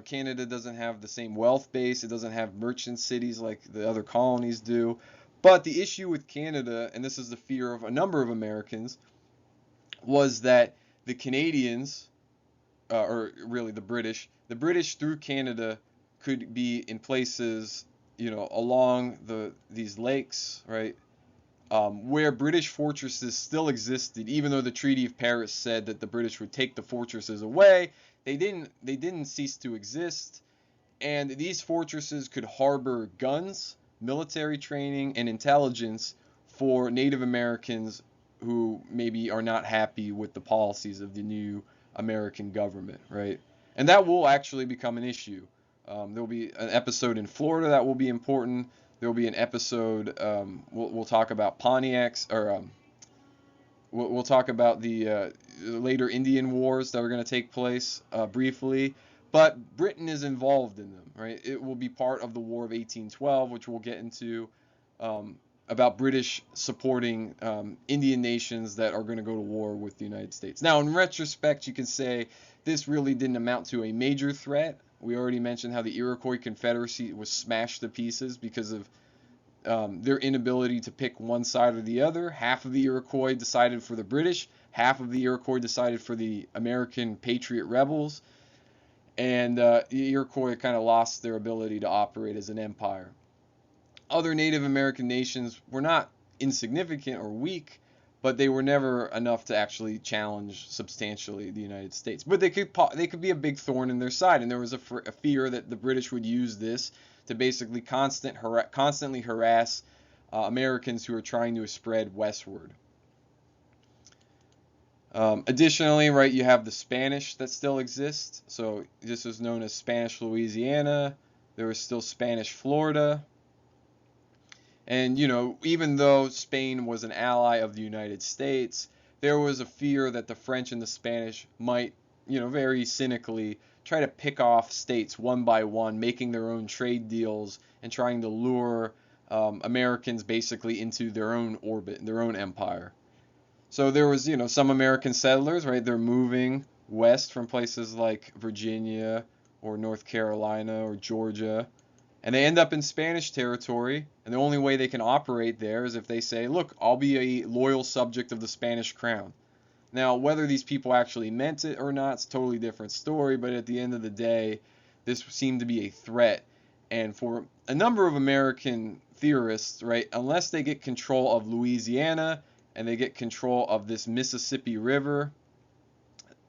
Canada doesn't have the same wealth base. It doesn't have merchant cities like the other colonies do. But the issue with Canada, and this is the fear of a number of Americans, was that the Canadians, or really the British through Canada could be in places, along these lakes, right? Where British fortresses still existed, even though the Treaty of Paris said that the British would take the fortresses away, they didn't cease to exist, and these fortresses could harbor guns, military training, and intelligence for Native Americans who maybe are not happy with the policies of the new American government, right? And that will actually become an issue. There'll be an episode in Florida that will be important. There'll be an episode. We'll talk about Pontiac's, or we'll talk about the later Indian wars that are going to take place briefly. But Britain is involved in them, right? It will be part of the War of 1812, which we'll get into, about British supporting Indian nations that are going to go to war with the United States. Now, in retrospect, you can say this really didn't amount to a major threat. We already mentioned how the Iroquois Confederacy was smashed to pieces because of their inability to pick one side or the other. Half of the Iroquois decided for the British, half of the Iroquois decided for the American Patriot rebels, and the Iroquois kind of lost their ability to operate as an empire. Other Native American nations were not insignificant or weak, but they were never enough to actually challenge substantially the United States. But they could be a big thorn in their side, and there was a fear that the British would use this to basically constantly harass Americans who are trying to spread westward. Additionally, right, you have the Spanish that still exists. So this is known as Spanish Louisiana. There was still Spanish Florida. And, even though Spain was an ally of the United States, there was a fear that the French and the Spanish might, very cynically try to pick off states one by one, making their own trade deals and trying to lure Americans basically into their own orbit, their own empire. So there was, some American settlers, right? They're moving west from places like Virginia or North Carolina or Georgia, and they end up in Spanish territory, and the only way they can operate there is if they say, look, I'll be a loyal subject of the Spanish crown. Now, whether these people actually meant it or not, it's a totally different story, but at the end of the day, this seemed to be a threat. And for a number of American theorists, right, unless they get control of Louisiana and they get control of this Mississippi River,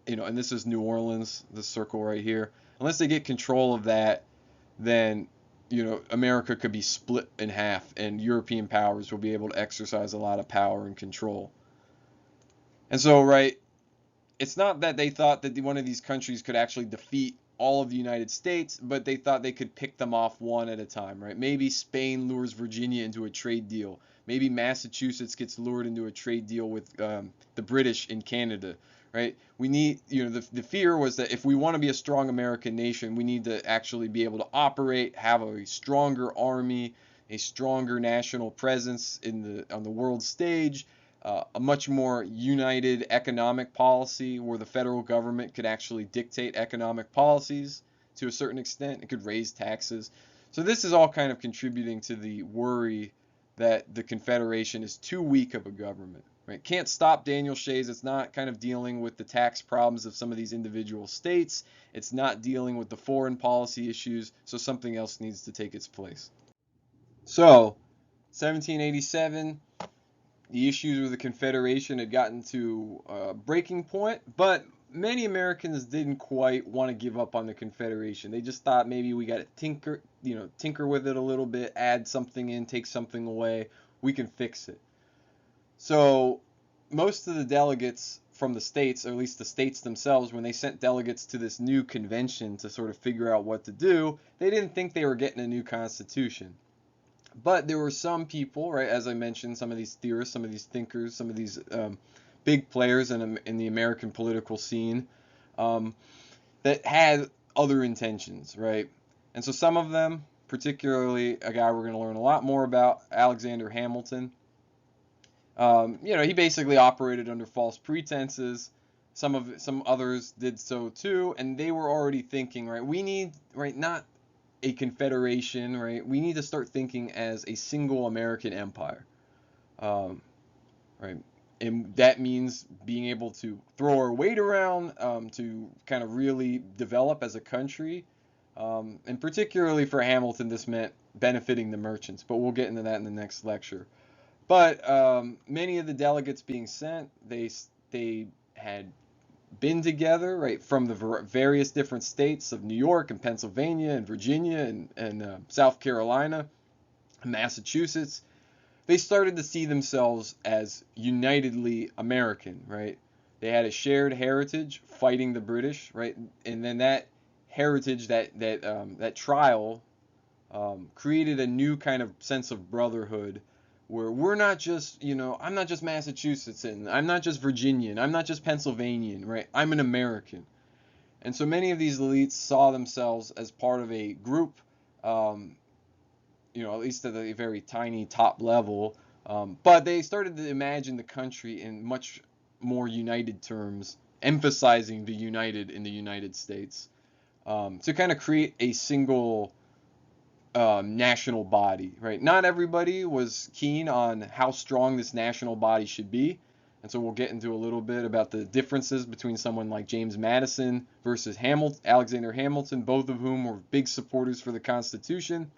and this is New Orleans, this circle right here, unless they get control of that, then America could be split in half, and European powers will be able to exercise a lot of power and control. And so, right, it's not that they thought that one of these countries could actually defeat all of the United States, but they thought they could pick them off one at a time, right? Maybe Spain lures Virginia into a trade deal. Maybe Massachusetts gets lured into a trade deal with the British in Canada, right? We need, the fear was that if we want to be a strong American nation, we need to actually be able to operate, have a stronger army, a stronger national presence on the world stage, a much more united economic policy where the federal government could actually dictate economic policies to a certain extent. It could raise taxes. So this is all kind of contributing to the worry that the Confederation is too weak of a government. Right? Can't stop Daniel Shays. It's not kind of dealing with the tax problems of some of these individual states. It's not dealing with the foreign policy issues. So something else needs to take its place. So 1787, the issues with the Confederation had gotten to a breaking point, but many Americans didn't quite want to give up on the Confederation. They just thought maybe we got to tinker with it a little bit, add something in, take something away. We can fix it. So most of the delegates from the states, or at least the states themselves, when they sent delegates to this new convention to sort of figure out what to do, they didn't think they were getting a new constitution. But there were some people, right, as I mentioned, some of these theorists, some of these thinkers, some of these big players in the American political scene um, that had other intentions, right? And so some of them, particularly a guy we're going to learn a lot more about, Alexander Hamilton. He basically operated under false pretenses. Some others did so too, and they were already thinking, right? We need, right, not a confederation, right? We need to start thinking as a single American empire, um, right? And that means being able to throw our weight around, to kind of really develop as a country. And particularly for Hamilton, this meant benefiting the merchants, but we'll get into that in the next lecture. But many of the delegates being sent, they had been together, right, from the various different states of New York and Pennsylvania and Virginia and South Carolina, and Massachusetts. They started to see themselves as unitedly American, right? They had a shared heritage fighting the British, right? And then that heritage, that trial, created a new kind of sense of brotherhood where we're not just, I'm not just Massachusetts, I'm not just Virginian, I'm not just Pennsylvanian, right? I'm an American. And so many of these elites saw themselves as part of a group, um, at least at a very tiny top level, but they started to imagine the country in much more united terms, emphasizing the united in the United States, to kind of create a single national body, right? Not everybody was keen on how strong this national body should be. And so we'll get into a little bit about the differences between someone like James Madison versus Alexander Hamilton, both of whom were big supporters for the Constitution.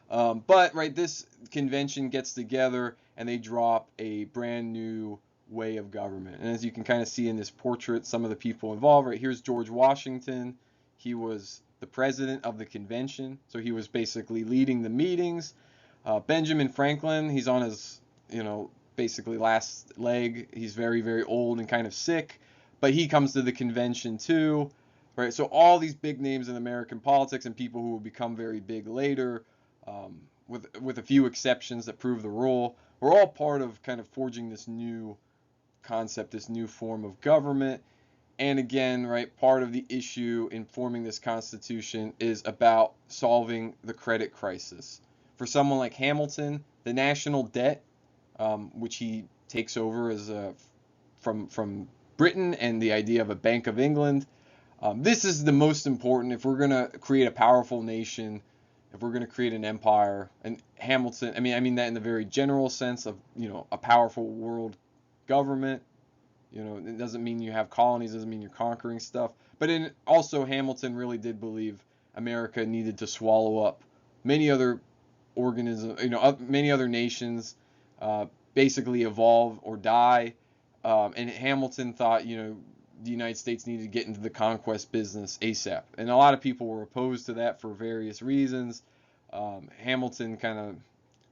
But right, this convention gets together and they drop a brand new way of government. And as you can kind of see in this portrait, some of the people involved, right, here's George Washington. He was the president of the convention, so he was basically leading the meetings. Benjamin Franklin, he's on his, basically last leg. He's very, very old and kind of sick, but he comes to the convention too, right? So all these big names in American politics and people who will become very big later, with a few exceptions that prove the rule, we're all part of kind of forging this new concept, this new form of government. And again, right, part of the issue in forming this Constitution is about solving the credit crisis. For someone like Hamilton, the national debt, which he takes over as from Britain, and the idea of a Bank of England, this is the most important if we're going to create a powerful nation, if we're going to create an empire. And Hamilton, I mean that in the very general sense of, a powerful world government. It doesn't mean you have colonies, doesn't mean you're conquering stuff. But also Hamilton really did believe America needed to swallow up many other many other nations, basically evolve or die. And Hamilton thought, the United States needed to get into the conquest business ASAP. And a lot of people were opposed to that for various reasons. Hamilton kind of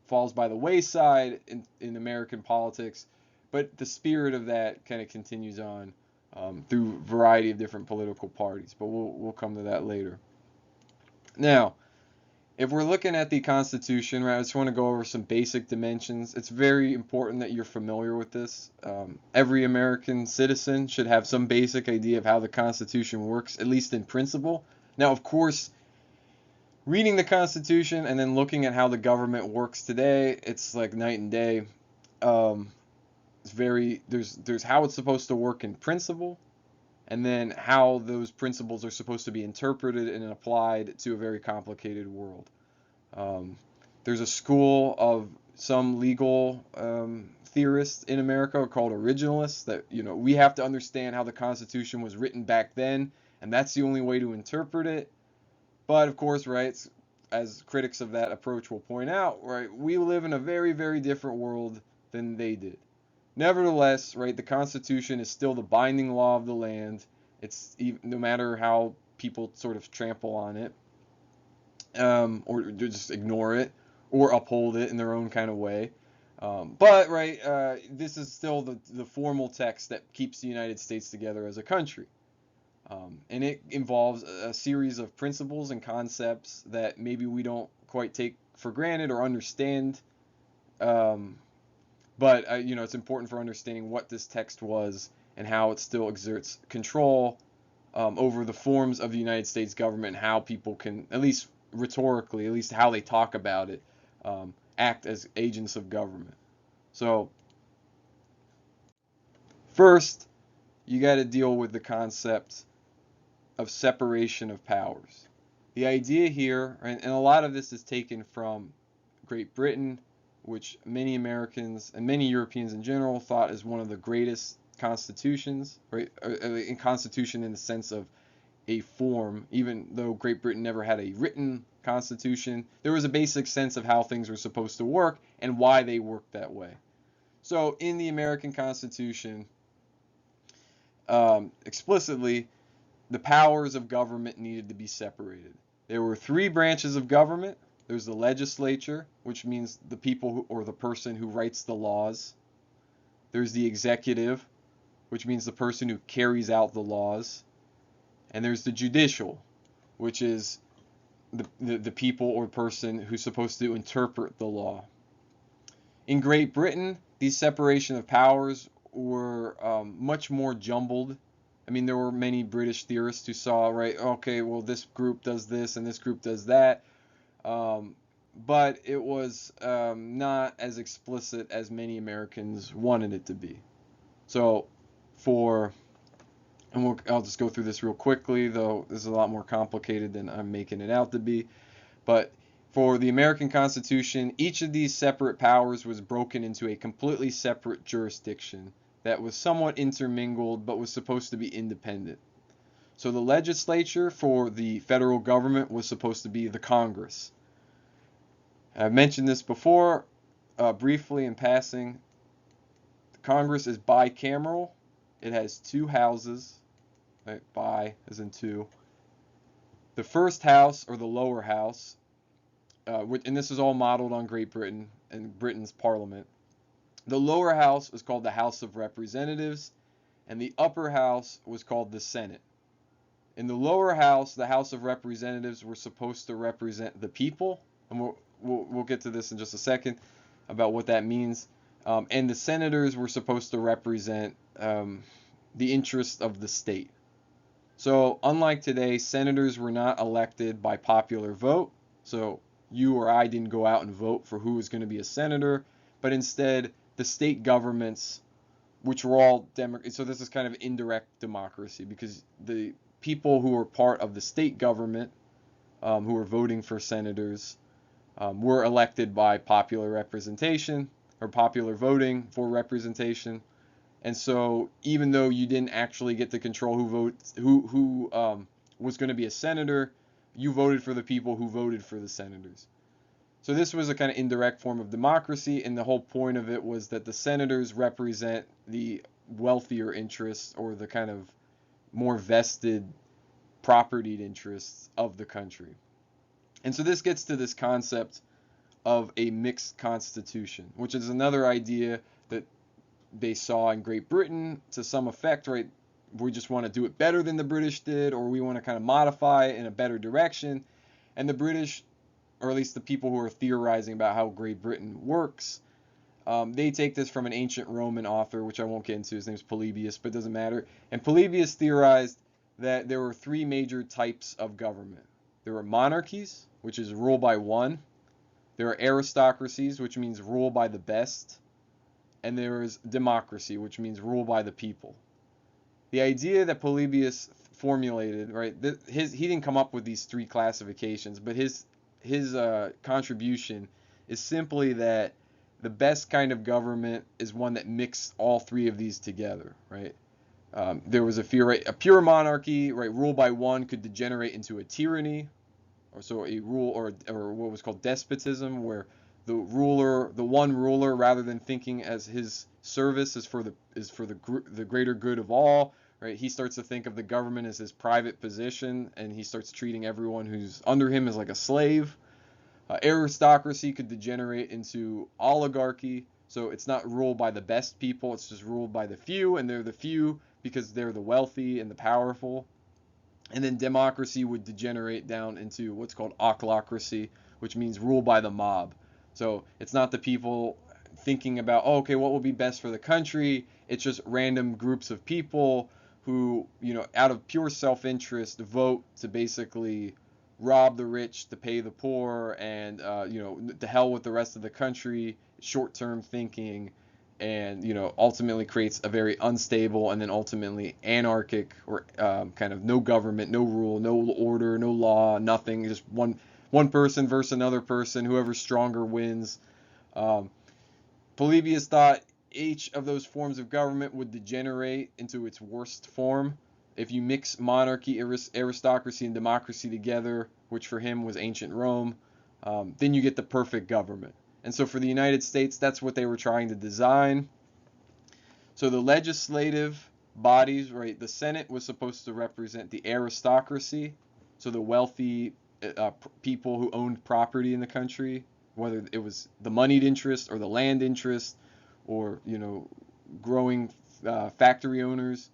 falls by the wayside in American politics. But the spirit of that kind of continues on through a variety of different political parties. But we'll come to that later. Now, if we're looking at the Constitution, right, I just want to go over some basic dimensions. It's very important that you're familiar with this. Every American citizen should have some basic idea of how the Constitution works, at least in principle. Now, of course, reading the Constitution and then looking at how the government works today, it's like night and day. There's how it's supposed to work in principle, and then how those principles are supposed to be interpreted and applied to a very complicated world. There's a school of some legal theorists in America called originalists that, we have to understand how the Constitution was written back then, and that's the only way to interpret it. But of course, right, as critics of that approach will point out, right, we live in a very, very different world than they did. Nevertheless, right, the Constitution is still the binding law of the land. It's no matter how people sort of trample on it, or just ignore it, or uphold it in their own kind of way. But right, this is still the formal text that keeps the United States together as a country. And it involves a series of principles and concepts that maybe we don't quite take for granted or understand But it's important for understanding what this text was and how it still exerts control over the forms of the United States government, and how people can, at least rhetorically, at least how they talk about it, act as agents of government. So first, you got to deal with the concept of separation of powers. The idea here, and a lot of this is taken from Great Britain, which many Americans and many Europeans in general thought is one of the greatest constitutions, right? In constitution in the sense of a form, even though Great Britain never had a written constitution, there was a basic sense of how things were supposed to work and why they worked that way. So in the American Constitution, explicitly, the powers of government needed to be separated. There were three branches of government. There's the legislature, which means the people who, or the person who writes the laws. There's the executive, which means the person who carries out the laws. And there's the judicial, which is the people or person who's supposed to interpret the law. In Great Britain, these separation of powers were much more jumbled. I mean, there were many British theorists who saw, right, okay, well, this group does this and this group does that. But it was not as explicit as many Americans wanted it to be. So I'll just go through this real quickly, though this is a lot more complicated than I'm making it out to be. But for the American Constitution, each of these separate powers was broken into a completely separate jurisdiction that was somewhat intermingled but was supposed to be independent. So the legislature for the federal government was supposed to be the Congress. I've mentioned this before, briefly in passing. The Congress is bicameral. It has two houses. Right? Bi as in two. The first house, or the lower house, and this is all modeled on Great Britain and Britain's parliament. The lower house was called the House of Representatives, and the upper house was called the Senate. In the lower house, the House of Representatives were supposed to represent the people, and we'll get to this in just a second about what that means. And the senators were supposed to represent the interests of the state. So unlike today, senators were not elected by popular vote. So you or I didn't go out and vote for who was going to be a senator, but instead the state governments, which were all Democrats. So this is kind of indirect democracy, because the people who were part of the state government, who were voting for senators, were elected by popular representation or popular voting for representation. And so even though you didn't actually get to control who was going to be a senator, you voted for the people who voted for the senators. So this was a kind of indirect form of democracy, and the whole point of it was that the senators represent the wealthier interests, or the kind of more vested propertied interests of the country. And so this gets to this concept of a mixed constitution, which is another idea that they saw in Great Britain to some effect, right? We just want to do it better than the British did, or we want to kind of modify it in a better direction. And the British, or at least the people who are theorizing about how Great Britain works, they take this from an ancient Roman author, which I won't get into. His name's Polybius, but it doesn't matter. And Polybius theorized that there were three major types of government. There were monarchies, which is rule by one. There are aristocracies, which means rule by the best. And there is democracy, which means rule by the people. The idea that Polybius formulated, right? He didn't come up with these three classifications, but his contribution is simply that the best kind of government is one that mixed all three of these together, right? There was a fear, right? A pure monarchy, right? Rule by one could degenerate into a tyranny, or so a rule, or what was called despotism, where the one ruler, rather than thinking as his service is for the greater good of all, right? He starts to think of the government as his private position, and he starts treating everyone who's under him as like a slave. Aristocracy could degenerate into oligarchy, so it's not ruled by the best people, it's just ruled by the few, and they're the few because they're the wealthy and the powerful. And then democracy would degenerate down into what's called ochlocracy, which means rule by the mob. So it's not the people thinking about, oh, okay, what will be best for the country. It's just random groups of people who, out of pure self-interest, vote to basically rob the rich to pay the poor, and to hell with the rest of the country. Short-term thinking, and ultimately creates a very unstable and then ultimately anarchic, or kind of no government, no rule, no order, no law, nothing. Just one person versus another person. Whoever's stronger wins. Um, Polybius thought each of those forms of government would degenerate into its worst form if you mix monarchy, aristocracy, and democracy together, which for him was ancient Rome. Then you get the perfect government. And so for the United States, that's what they were trying to design. So the legislative bodies, right, the Senate was supposed to represent the aristocracy, so the wealthy people who owned property in the country, whether it was the moneyed interest or the land interest, or growing factory owners.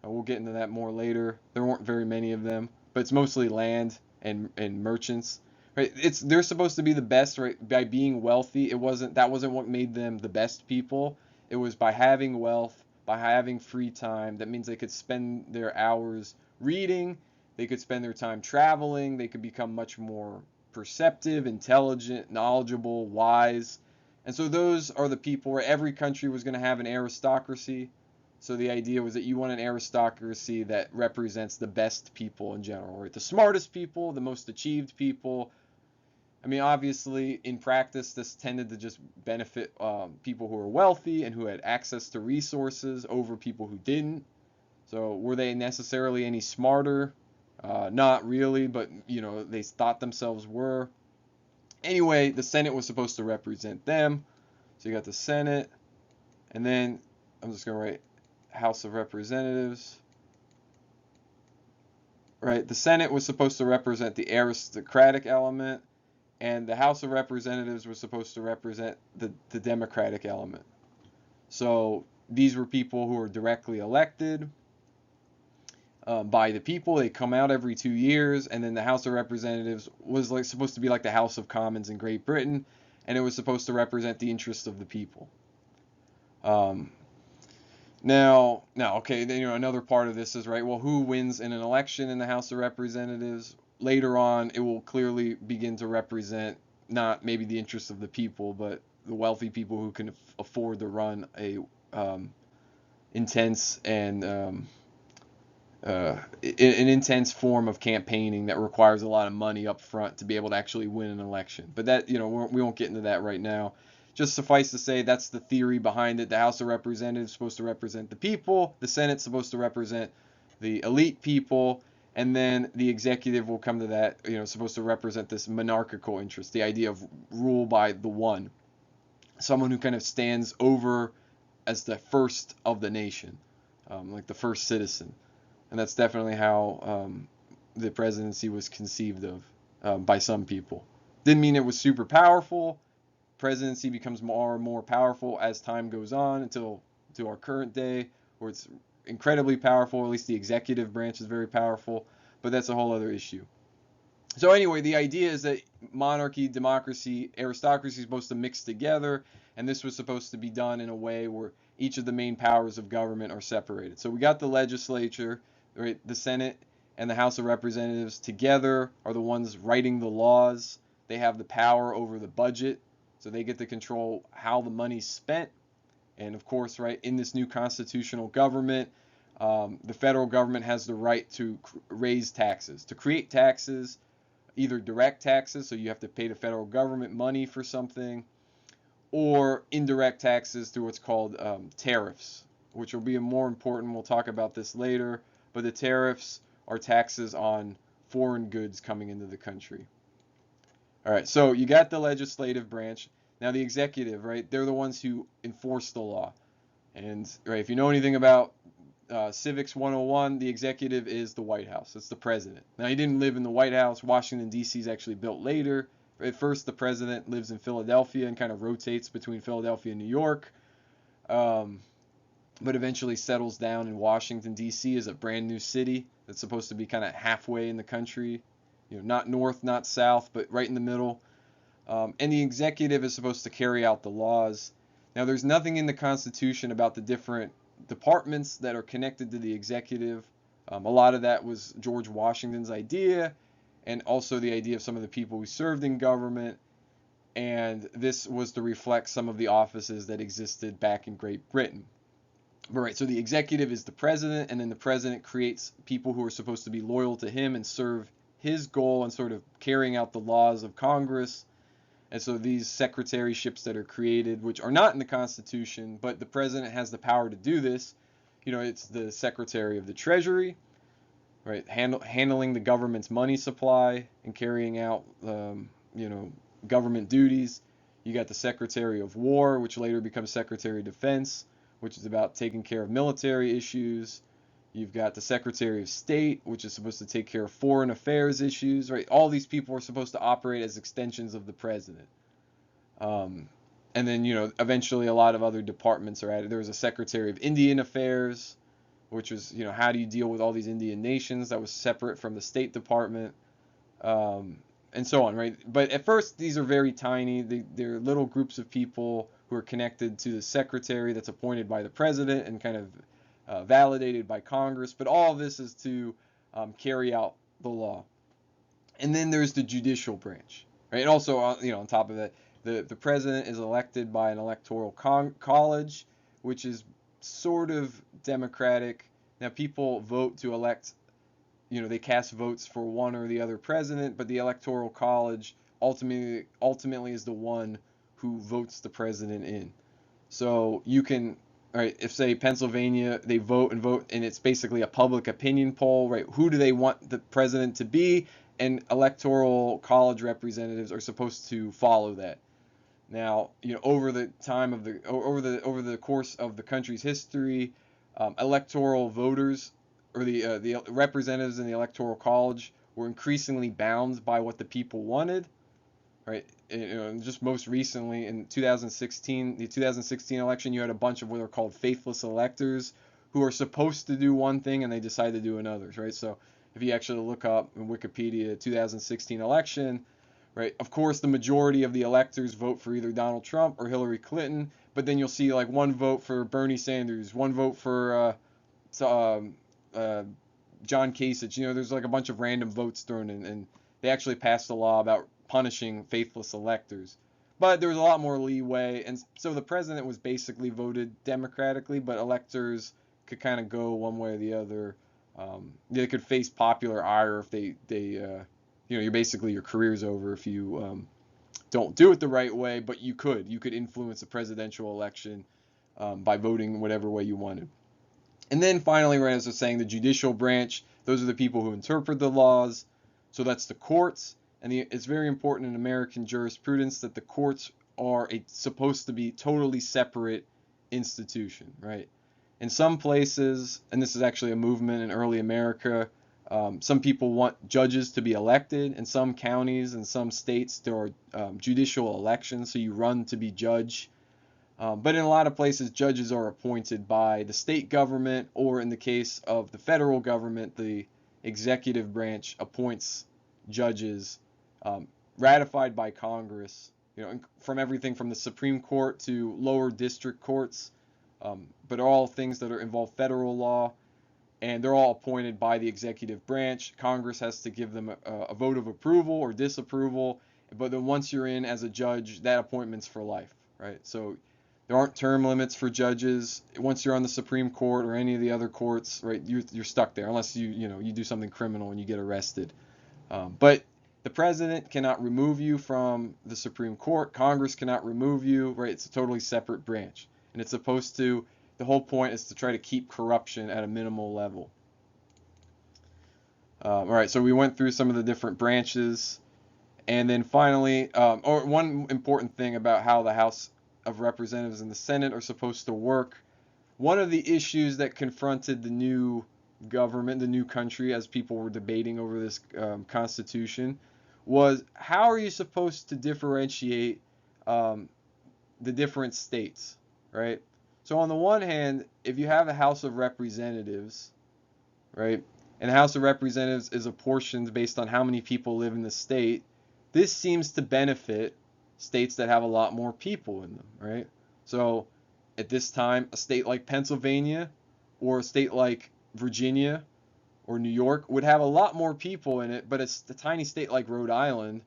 We'll get into that more later. There weren't very many of them, but it's mostly land and merchants. Right? They're supposed to be the best, right? By being wealthy, that wasn't what made them the best people. It was by having wealth, by having free time. That means they could spend their hours reading, they could spend their time traveling, they could become much more perceptive, intelligent, knowledgeable, wise. And so those are the people where every country was going to have an aristocracy. So the idea was that you want an aristocracy that represents the best people in general, right? The smartest people, the most achieved people. I mean, obviously, in practice, this tended to just benefit people who were wealthy and who had access to resources over people who didn't. So were they necessarily any smarter? Not really, but they thought themselves were. Anyway, the Senate was supposed to represent them. So you got the Senate, and then I'm just going to write House of Representatives. Right, the Senate was supposed to represent the aristocratic element, and the House of Representatives was supposed to represent the democratic element. So these were people who were directly elected by the people. They come out every 2 years, and then the House of Representatives was supposed to be like the House of Commons in Great Britain, and it was supposed to represent the interests of the people. Now, okay, then, another part of this is, right, well, who wins in an election in the House of Representatives? Later on, it will clearly begin to represent not maybe the interests of the people, but the wealthy people who can afford to run a intense and an intense form of campaigning that requires a lot of money up front to be able to actually win an election. But that, we won't get into that right now. Just suffice to say, that's the theory behind it. The House of Representatives is supposed to represent the people. The Senate's supposed to represent the elite people. And then the executive will come to that, supposed to represent this monarchical interest, the idea of rule by the one. Someone who kind of stands over as the first of the nation, like the first citizen. And that's definitely how the presidency was conceived of by some people. Didn't mean it was super powerful. Presidency becomes more and more powerful as time goes on until to our current day, where it's incredibly powerful. At least the executive branch is very powerful, but that's a whole other issue. So anyway, the idea is that monarchy, democracy, aristocracy is supposed to mix together, and this was supposed to be done in a way where each of the main powers of government are separated. So we got the legislature, right? The Senate and the House of Representatives together are the ones writing the laws. They have the power over the budget. So they get to control how the money's spent. And of course, right, in this new constitutional government, the federal government has the right to raise taxes, to create taxes, either direct taxes, so you have to pay the federal government money for something, or indirect taxes through what's called tariffs, which will be more important. We'll talk about this later. But the tariffs are taxes on foreign goods coming into the country. All right, so you got the legislative branch. Now the executive, right? They're the ones who enforce the law. And right, if you know anything about Civics 101, the executive is the White House. It's the president. Now he didn't live in the White House. Washington, D.C. is actually built later. At first, the president lives in Philadelphia and kind of rotates between Philadelphia and New York. But eventually settles down in Washington, D.C. as a brand new city that's supposed to be kind of halfway in the country. Not north, not south, but right in the middle. And the executive is supposed to carry out the laws. Now, there's nothing in the Constitution about the different departments that are connected to the executive. A lot of that was George Washington's idea, and also the idea of some of the people who served in government. And this was to reflect some of the offices that existed back in Great Britain. Right, so the executive is the president, and then the president creates people who are supposed to be loyal to him and serve his goal and sort of carrying out the laws of Congress. And so these secretaryships that are created, which are not in the Constitution, but the president has the power to do this. It's the Secretary of the Treasury, right, handling the government's money supply and carrying out, government duties. You got the Secretary of War, which later becomes Secretary of Defense, which is about taking care of military issues. You've got the Secretary of State, which is supposed to take care of foreign affairs issues, right? All these people are supposed to operate as extensions of the president. And then, eventually a lot of other departments are added. There was a Secretary of Indian Affairs, which was, how do you deal with all these Indian nations? That was separate from the State Department, and so on, right? But at first, these are very tiny. They're little groups of people who are connected to the secretary that's appointed by the president and kind of validated by Congress. But all of this is to carry out the law. And then there's the judicial branch, right? And also, on top of that, the president is elected by an electoral college, which is sort of democratic. Now, people vote to elect, they cast votes for one or the other president, but the electoral college ultimately is the one who votes the president in. So you can, right, if say Pennsylvania, they vote, and it's basically a public opinion poll, right? Who do they want the president to be? And electoral college representatives are supposed to follow that. Now, over the time of over the course of the country's history, electoral voters or the representatives in the electoral college were increasingly bound by what the people wanted, right? And just most recently in 2016, the 2016 election, you had a bunch of what are called faithless electors who are supposed to do one thing and they decide to do another, right? So if you actually look up in Wikipedia 2016 election, right, of course the majority of the electors vote for either Donald Trump or Hillary Clinton, but then you'll see like one vote for Bernie Sanders, one vote for John Kasich. There's like a bunch of random votes thrown in, and they actually passed a law about punishing faithless electors. But there was a lot more leeway, and so the president was basically voted democratically, but electors could kind of go one way or the other. They could face popular ire if you're basically your career's over if you don't do it the right way, but you could influence a presidential election by voting whatever way you wanted. And then finally, right, as I was saying, the judicial branch, those are the people who interpret the laws. So that's the courts. And it's very important in American jurisprudence that the courts are supposed to be totally separate institution, right? In some places, and this is actually a movement in early America, some people want judges to be elected. In some counties and some states, there are judicial elections, so you run to be judge. But in a lot of places, judges are appointed by the state government, or in the case of the federal government, the executive branch appoints judges ratified by Congress, from everything from the Supreme Court to lower district courts, but all things that involve federal law, and they're all appointed by the executive branch. Congress has to give them a vote of approval or disapproval, but then once you're in as a judge, that appointment's for life, right? So there aren't term limits for judges. Once you're on the Supreme Court or any of the other courts, right, you're stuck there unless you do something criminal and you get arrested. But the president cannot remove you from the Supreme Court. Congress cannot remove you, right? It's a totally separate branch. And it's supposed to, the whole point is to try to keep corruption at a minimal level. All right, so we went through some of the different branches. And then finally, one important thing about how the House of Representatives and the Senate are supposed to work, one of the issues that confronted the new government, the new country, as people were debating over this Constitution, was how are you supposed to differentiate the different states, right? So on the one hand, if you have a House of Representatives, right, and the House of Representatives is apportioned based on how many people live in the state, this seems to benefit states that have a lot more people in them, right? So at this time, a state like Pennsylvania or a state like Virginia or New York would have a lot more people in it, but it's a tiny state like Rhode Island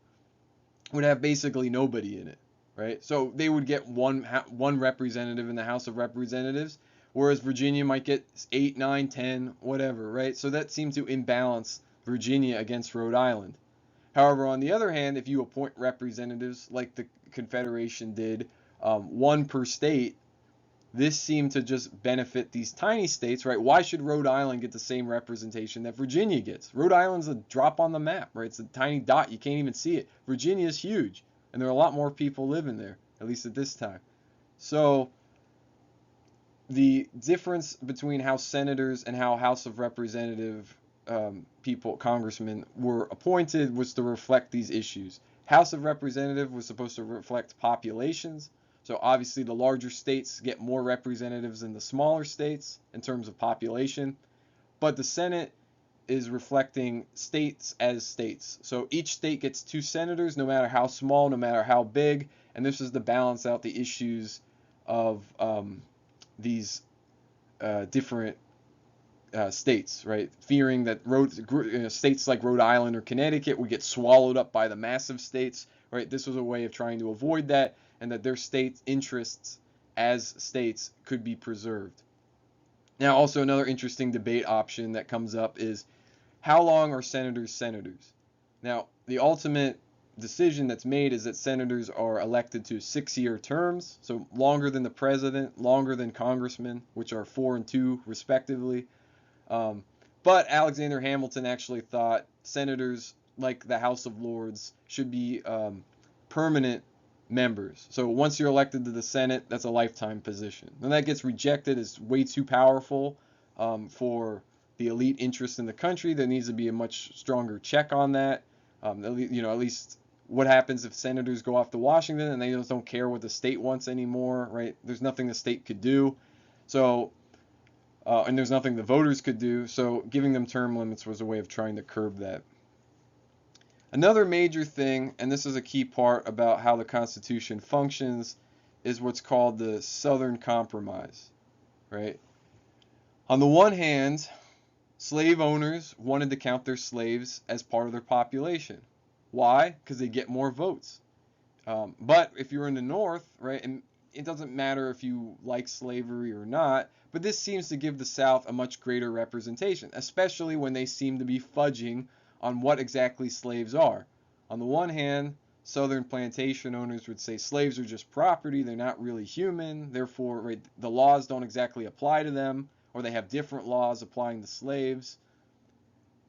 would have basically nobody in it, right? So they would get one representative in the House of Representatives, whereas Virginia might get 8, 9, 10, whatever, right? So that seemed to imbalance Virginia against Rhode Island. However, on the other hand, if you appoint representatives like the Confederation did, one per state, this seemed to just benefit these tiny states, right? Why should Rhode Island get the same representation that Virginia gets? Rhode Island's a drop on the map, right? It's a tiny dot. You can't even see it. Virginia is huge, and there are a lot more people living there, at least at this time. So the difference between how senators and how House of Representative people, congressmen, were appointed was to reflect these issues. House of Representative was supposed to reflect populations. So obviously the larger states get more representatives than the smaller states in terms of population. But the Senate is reflecting states as states. So each state gets 2 senators, no matter how small, no matter how big. And this is to balance out the issues of these different states, right? Fearing that states like Rhode Island or Connecticut would get swallowed up by the massive states, right? This was a way of trying to avoid that, and that their state interests as states could be preserved. Now, also another interesting debate option that comes up is how long are senators senators? Now, the ultimate decision that's made is that senators are elected to 6-year terms, so longer than the president, longer than congressmen, which are 4 and 2 respectively. But Alexander Hamilton actually thought senators, like the House of Lords, should be permanent members. So once you're elected to the Senate, that's a lifetime position. And that gets rejected as way too powerful for the elite interest in the country. There needs to be a much stronger check on that. At least what happens if senators go off to Washington and they just don't care what the state wants anymore, right? There's nothing the state could do. So, and there's nothing the voters could do. So giving them term limits was a way of trying to curb that. Another major thing, and this is a key part about how the Constitution functions, is what's called the Southern Compromise, right? On the one hand, slave owners wanted to count their slaves as part of their population. Why? Because they get more votes. But if you're in the North, right, and it doesn't matter if you like slavery or not, but this seems to give the South a much greater representation, especially when they seem to be fudging on what exactly slaves are. On the one hand, Southern plantation owners would say slaves are just property, they're not really human, therefore, right, the laws don't exactly apply to them, or they have different laws applying to slaves.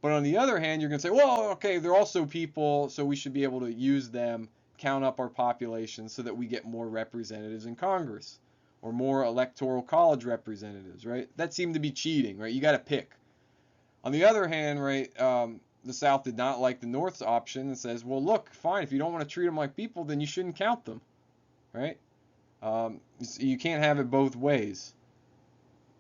But on the other hand, you're going to say, well, okay, they're also people, so we should be able to use them, count up our population so that we get more representatives in Congress or more electoral college representatives, right? That seemed to be cheating, right? You got to pick. On the other hand, right, the South did not like the North's option and says, well, look, fine, if you don't want to treat them like people, then you shouldn't count them, right? You can't have it both ways.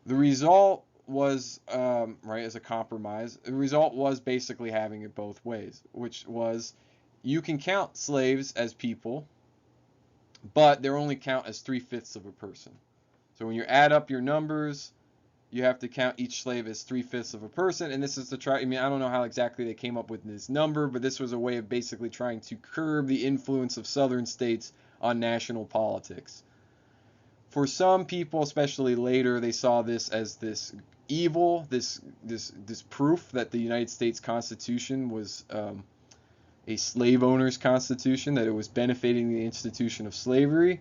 The result was, right, as a compromise, the result was basically having it both ways, which was you can count slaves as people, but they're only count as 3/5 of a person. So when you add up your numbers, you have to count each slave as 3/5 of a person, and this is to try, I mean, I don't know how exactly they came up with this number, but this was a way of basically trying to curb the influence of southern states on national politics. For some people, especially later, they saw this as this evil, this proof that the United States Constitution was a slave owner's constitution, that it was benefiting the institution of slavery.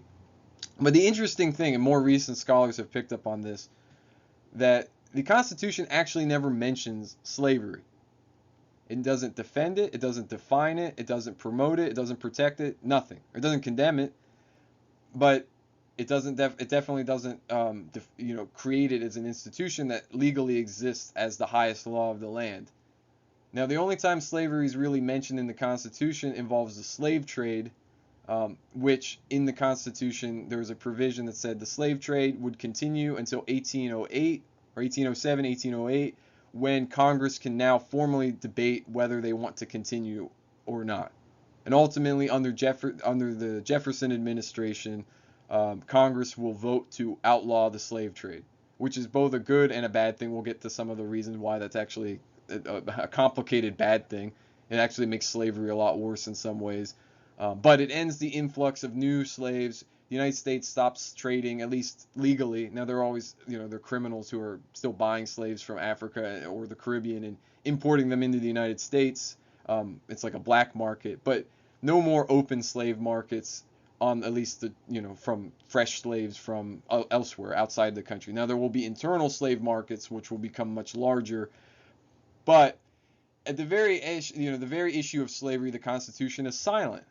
But the interesting thing, and more recent scholars have picked up on this, that the Constitution actually never mentions slavery. It doesn't defend it, it doesn't define it, it doesn't promote it, it doesn't protect it, nothing. It doesn't condemn it, but it definitely doesn't create it as an institution that legally exists as the highest law of the land. Now, the only time slavery is really mentioned in the Constitution involves the slave trade, which in the Constitution there was a provision that said the slave trade would continue until 1808 or 1807, 1808, when Congress can now formally debate whether they want to continue or not. And ultimately, under the Jefferson administration, Congress will vote to outlaw the slave trade, which is both a good and a bad thing. We'll get to some of the reasons why that's actually a complicated bad thing. It actually makes slavery a lot worse in some ways. But it ends the influx of new slaves. The United States stops trading, at least legally. Now, there are always, there are criminals who are still buying slaves from Africa or the Caribbean and importing them into the United States. It's like a black market, but no more open slave markets on at least from fresh slaves from elsewhere outside the country. Now, there will be internal slave markets, which will become much larger, but at the very issue of slavery, the Constitution is silent.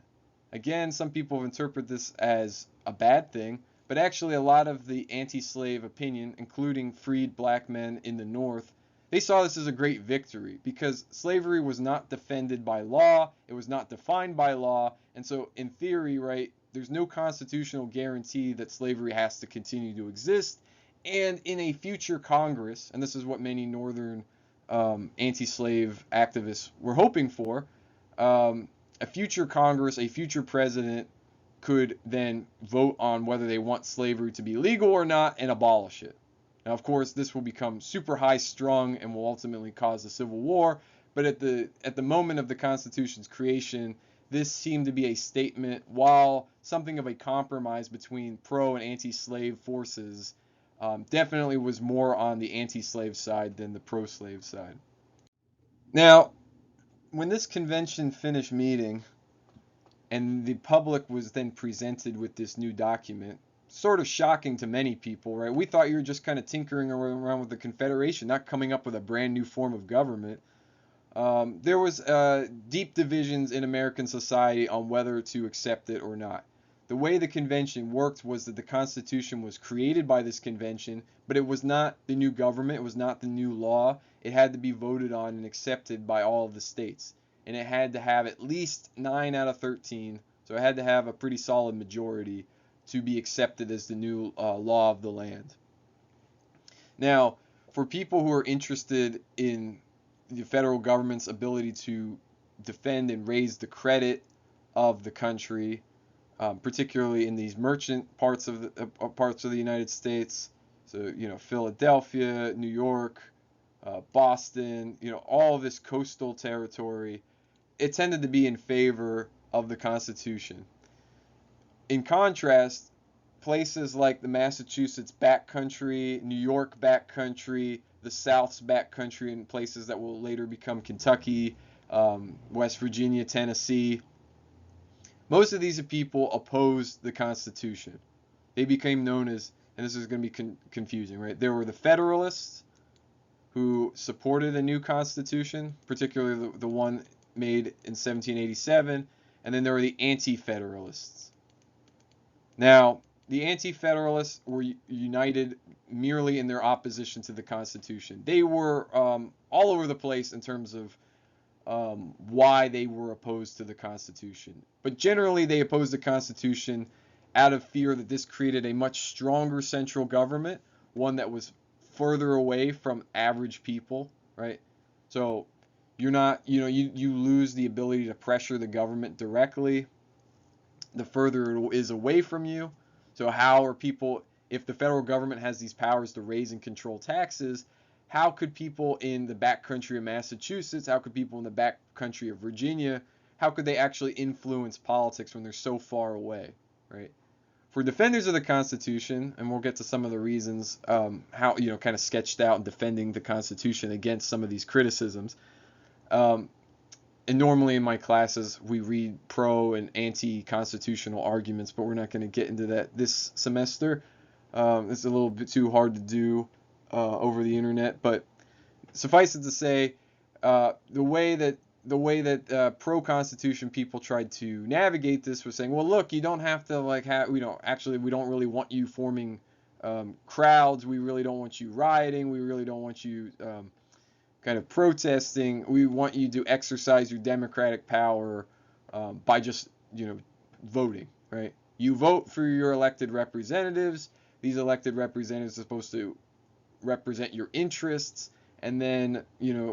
Again, some people interpret this as a bad thing, but actually a lot of the anti-slave opinion, including freed black men in the North, they saw this as a great victory because slavery was not defended by law, it was not defined by law, and so in theory, right, there's no constitutional guarantee that slavery has to continue to exist, and in a future Congress, and this is what many Northern anti-slave activists were hoping for, a future Congress, a future president could then vote on whether they want slavery to be legal or not and abolish it. Now, of course, this will become super high strung and will ultimately cause a civil war, but at the moment of the Constitution's creation, this seemed to be a statement, while something of a compromise between pro and anti-slave forces, definitely was more on the anti-slave side than the pro-slave side. Now, when this convention finished meeting and the public was then presented with this new document, sort of shocking to many people, right? We thought you were just kind of tinkering around with the Confederation, not coming up with a brand new form of government. There was deep divisions in American society on whether to accept it or not. The way the convention worked was that the Constitution was created by this convention, but it was not the new government, it was not the new law. It had to be voted on and accepted by all of the states. And it had to have at least 9 out of 13, so it had to have a pretty solid majority to be accepted as the new law of the land. Now, for people who are interested in the federal government's ability to defend and raise the credit of the country, particularly in these merchant parts of the United States, so Philadelphia, New York, Boston, all of this coastal territory, it tended to be in favor of the Constitution. In contrast, places like the Massachusetts backcountry, New York backcountry, the South's backcountry, and places that will later become Kentucky, West Virginia, Tennessee, most of these people opposed the Constitution. They became known as, and this is going to be confusing, right? There were the Federalists who supported a new Constitution, particularly the one made in 1787, and then there were the Anti-Federalists. Now, the Anti-Federalists were united merely in their opposition to the Constitution. They were all over the place in terms of why they were opposed to the Constitution. But generally, they opposed the Constitution out of fear that this created a much stronger central government, one that was further away from average people, right? So you're not, you lose the ability to pressure the government directly the further it is away from you. So how are people, if the federal government has these powers to raise and control taxes, how could people in the backcountry of Massachusetts, how could people in the backcountry of Virginia, how could they actually influence politics when they're so far away, right? For defenders of the Constitution, and we'll get to some of the reasons how, kind of sketched out in defending the Constitution against some of these criticisms. And normally in my classes, we read pro and anti-constitutional arguments, but we're not going to get into that this semester. It's a little bit too hard to do over the internet, but suffice it to say, the way that pro-constitution people tried to navigate this was saying, well, look, you don't have to we don't really want you forming crowds. We really don't want you rioting. We really don't want you kind of protesting. We want you to exercise your democratic power by just voting, right? You vote for your elected representatives. These elected representatives are supposed to represent your interests, and then,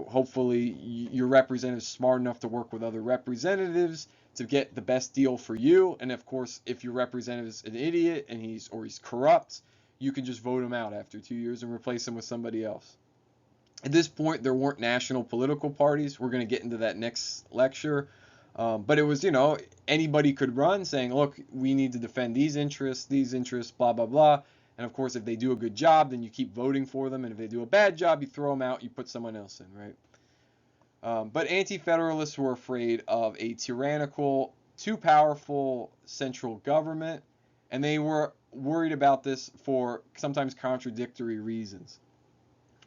hopefully your representative is smart enough to work with other representatives to get the best deal for you. And of course, if your representative is an idiot and he's corrupt, you can just vote him out after 2 years and replace him with somebody else. At this point, there weren't national political parties. We're going to get into that next lecture. But it was, anybody could run saying, look, we need to defend these interests, blah, blah, blah. And of course, if they do a good job, then you keep voting for them. And if they do a bad job, you throw them out, you put someone else in, right? But anti-federalists were afraid of a tyrannical, too powerful central government. And they were worried about this for sometimes contradictory reasons.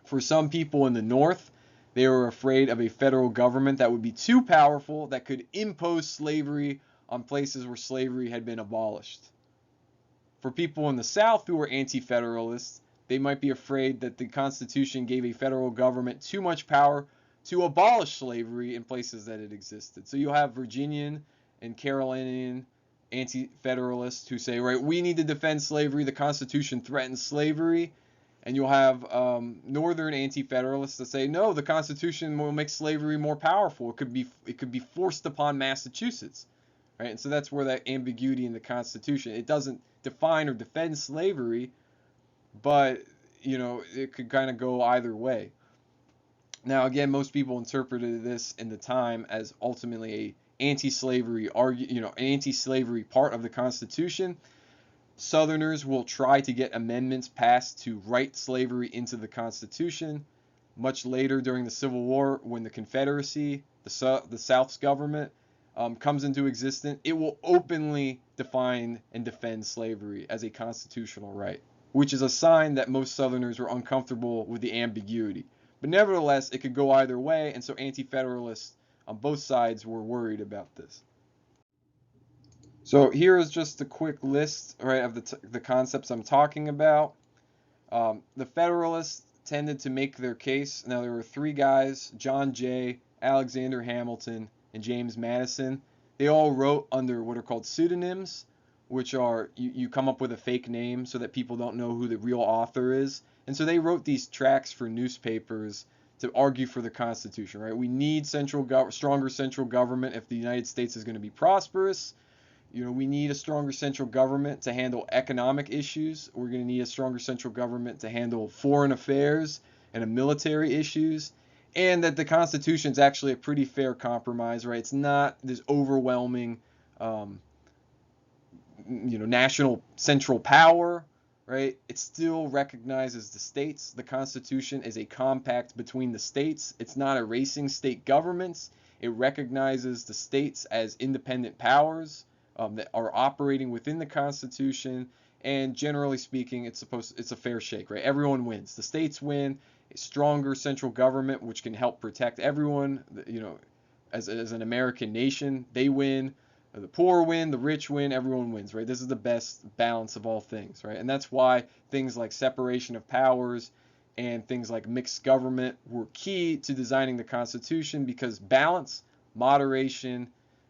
For some people in the North, they were afraid of a federal government that would be too powerful, that could impose slavery on places where slavery had been abolished. For people in the South who were anti-federalists, they might be afraid that the Constitution gave a federal government too much power to abolish slavery in places that it existed. So you'll have Virginian and Carolinian anti-federalists who say, right, we need to defend slavery, the Constitution threatens slavery. And you'll have northern anti-federalists that say, no, the Constitution will make slavery more powerful. It could be forced upon Massachusetts, right? And so that's where that ambiguity in the Constitution. It doesn't define or defend slavery, but it could kind of go either way. Now, again, most people interpreted this in the time as ultimately a anti-slavery an anti-slavery part of the Constitution. Southerners will try to get amendments passed to write slavery into the Constitution. Much later during the Civil War, when the Confederacy, the South's government, comes into existence, it will openly define and defend slavery as a constitutional right, which is a sign that most Southerners were uncomfortable with the ambiguity. But nevertheless, it could go either way, and so anti-federalists on both sides were worried about this. So here is just a quick list, right, of the concepts I'm talking about. The Federalists tended to make their case. Now, there were three guys, John Jay, Alexander Hamilton, and James Madison. They all wrote under what are called pseudonyms, which are you come up with a fake name so that people don't know who the real author is. And so they wrote these tracts for newspapers to argue for the Constitution, right? We need stronger central government if the United States is going to be prosperous. We need a stronger central government to handle economic issues. We're going to need a stronger central government to handle foreign affairs and military issues. And that the Constitution is actually a pretty fair compromise, right? It's not this overwhelming, national central power, right? It still recognizes the states. The Constitution is a compact between the states. It's not erasing state governments. It recognizes the states as independent powers that are operating within the Constitution, and generally speaking, it's a fair shake, right? Everyone wins. The states win. A stronger central government, which can help protect everyone, as an American nation, they win. The poor win, the rich win, everyone wins, right? This is the best balance of all things, right? And that's why things like separation of powers and things like mixed government were key to designing the Constitution, because balance, moderation,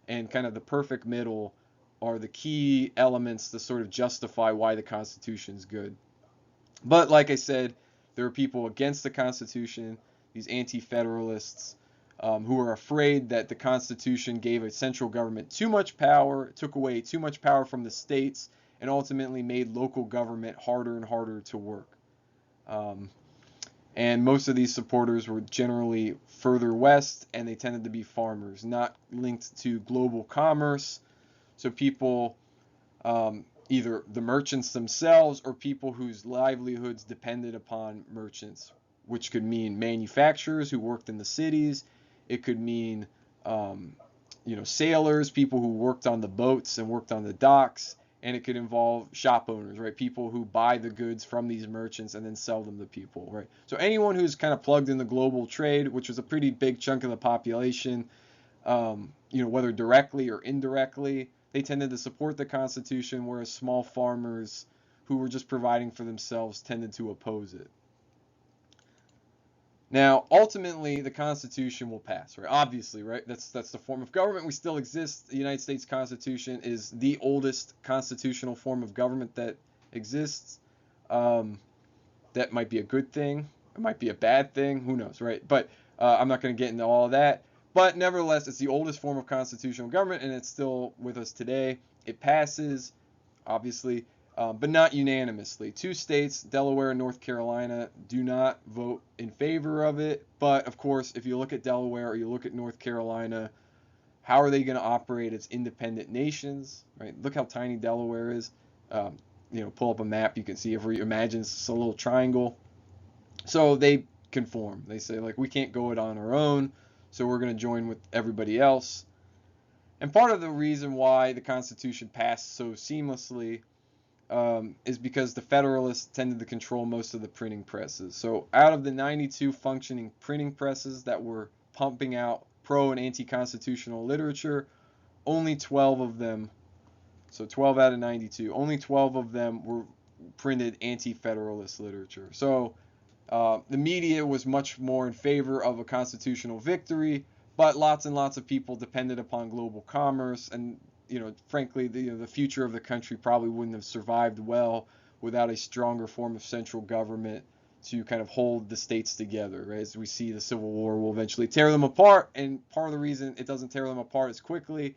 and kind of the perfect middle are the key elements to sort of justify why the Constitution is good. But like I said, there are people against the Constitution, these anti-federalists, who are afraid that the Constitution gave a central government too much power, took away too much power from the states, and ultimately made local government harder and harder to work. And most of these supporters were generally further west, and they tended to be farmers, not linked to global commerce. So people, either the merchants themselves or people whose livelihoods depended upon merchants, which could mean manufacturers who worked in the cities. It could mean, sailors, people who worked on the boats and worked on the docks. And it could involve shop owners, right? People who buy the goods from these merchants and then sell them to people, right? So anyone who's kind of plugged in the global trade, which was a pretty big chunk of the population, whether directly or indirectly, they tended to support the Constitution, whereas small farmers who were just providing for themselves tended to oppose it. Now, ultimately, the Constitution will pass, right? Obviously, right? That's the form of government. We still exist. The United States Constitution is the oldest constitutional form of government that exists. That might be a good thing. It might be a bad thing. Who knows, right? But I'm not going to get into all of that. But nevertheless, it's the oldest form of constitutional government, and it's still with us today. It passes, obviously, but not unanimously. Two states, Delaware and North Carolina, do not vote in favor of it. But of course, if you look at Delaware or you look at North Carolina, how are they going to operate as independent nations? Right? Look how tiny Delaware is. Pull up a map, you can see, if we imagine it's a little triangle. So they conform. They say, like, we can't go it on our own, so we're going to join with everybody else. And part of the reason why the Constitution passed so seamlessly is because the Federalists tended to control most of the printing presses. So out of the 92 functioning printing presses that were pumping out pro and anti-constitutional literature, only 12 of them, so 12 out of 92, only 12 of them were printed anti-Federalist literature. So the media was much more in favor of a constitutional victory, but lots and lots of people depended upon global commerce, and frankly, the future of the country probably wouldn't have survived well without a stronger form of central government to kind of hold the states together. Right? As we see, the Civil War will eventually tear them apart, and part of the reason it doesn't tear them apart as quickly,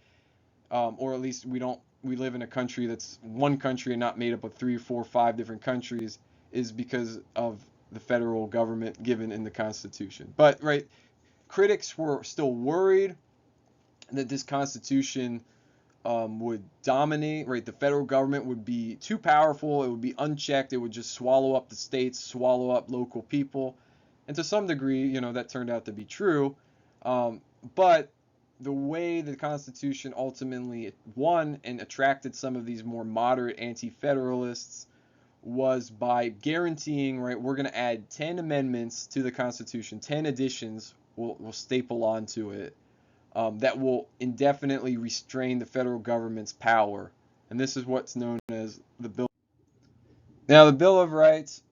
or at least we live in a country that's one country and not made up of 3, 4, 5 different countries, is because of the federal government given in the Constitution. But right, critics were still worried that this Constitution would dominate, right? The federal government would be too powerful, it would be unchecked, it would just swallow up the states, swallow up local people. And to some degree, that turned out to be true. But the way the Constitution ultimately won and attracted some of these more moderate anti-federalists was by guaranteeing, right, we're going to add 10 amendments to the Constitution, 10 additions we'll staple onto it, that will indefinitely restrain the federal government's power. And this is what's known as the Bill. Now, the Bill of Rights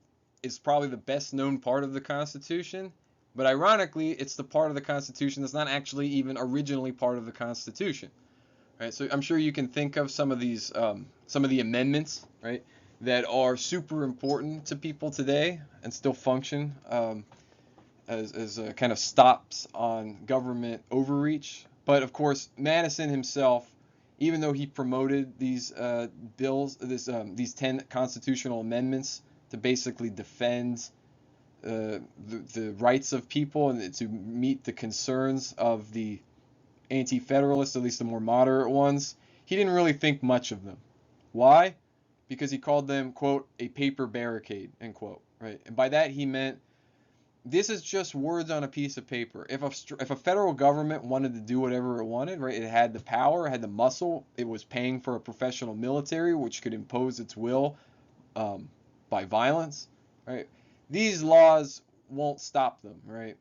is probably the best known part of the Constitution, but ironically, it's the part of the Constitution that's not actually even originally part of the Constitution. Right? So I'm sure you can think of some of these, some of the amendments, right, that are super important to people today and still function as a kind of stops on government overreach. But of course, Madison himself, even though he promoted these bills, these 10 constitutional amendments to basically defend the rights of people and to meet the concerns of the anti-federalists, at least the more moderate ones, he didn't really think much of them. Why? Because he called them, quote, a paper barricade, end quote, right? And by that he meant, this is just words on a piece of paper. If a federal government wanted to do whatever it wanted, right, it had the power, it had the muscle, it was paying for a professional military which could impose its will by violence, right? These laws won't stop them, right?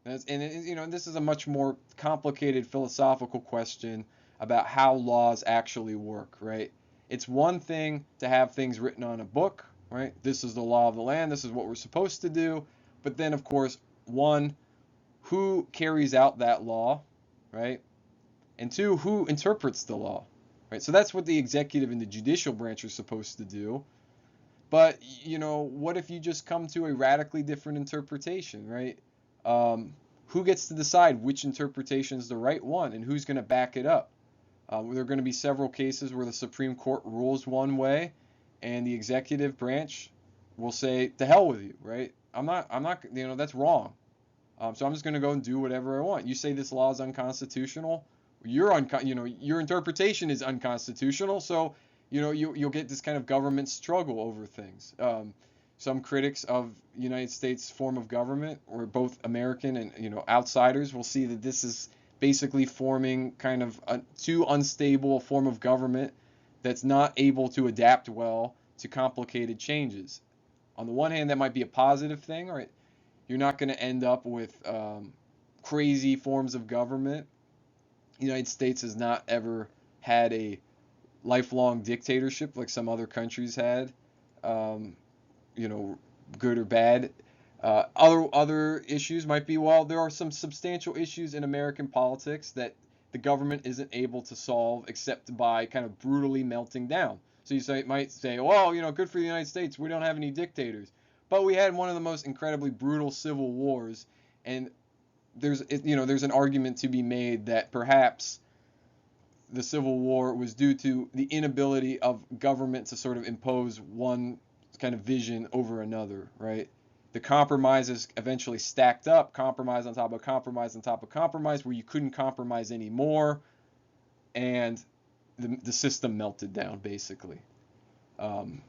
And this is a much more complicated philosophical question about how laws actually work, right? It's one thing to have things written on a book, right? This is the law of the land, this is what we're supposed to do. But then, of course, one, who carries out that law, right? And two, who interprets the law, right? So that's what the executive and the judicial branch are supposed to do. But, what if you just come to a radically different interpretation, right? Who gets to decide which interpretation is the right one and who's going to back it up? There are going to be several cases where the Supreme Court rules one way and the executive branch will say, to hell with you, right? I'm not, that's wrong. So I'm just going to go and do whatever I want. You say this law is unconstitutional. Your interpretation is unconstitutional. So, you'll get this kind of government struggle over things. Some critics of the United States form of government, or both American and, outsiders, will see that this is basically forming kind of a too unstable form of government that's not able to adapt well to complicated changes. On the one hand, that might be a positive thing, right? You're not going to end up with crazy forms of government. The United States has not ever had a lifelong dictatorship like some other countries had, good or bad. Other issues might be, well, there are some substantial issues in American politics that the government isn't able to solve except by kind of brutally melting down. So might say, well, good for the United States, we don't have any dictators. But we had one of the most incredibly brutal civil wars, and there's an argument to be made that perhaps the Civil War was due to the inability of government to sort of impose one kind of vision over another, right? The compromises eventually stacked up, compromise on top of compromise on top of compromise, where you couldn't compromise anymore, and the system melted down, basically. Um,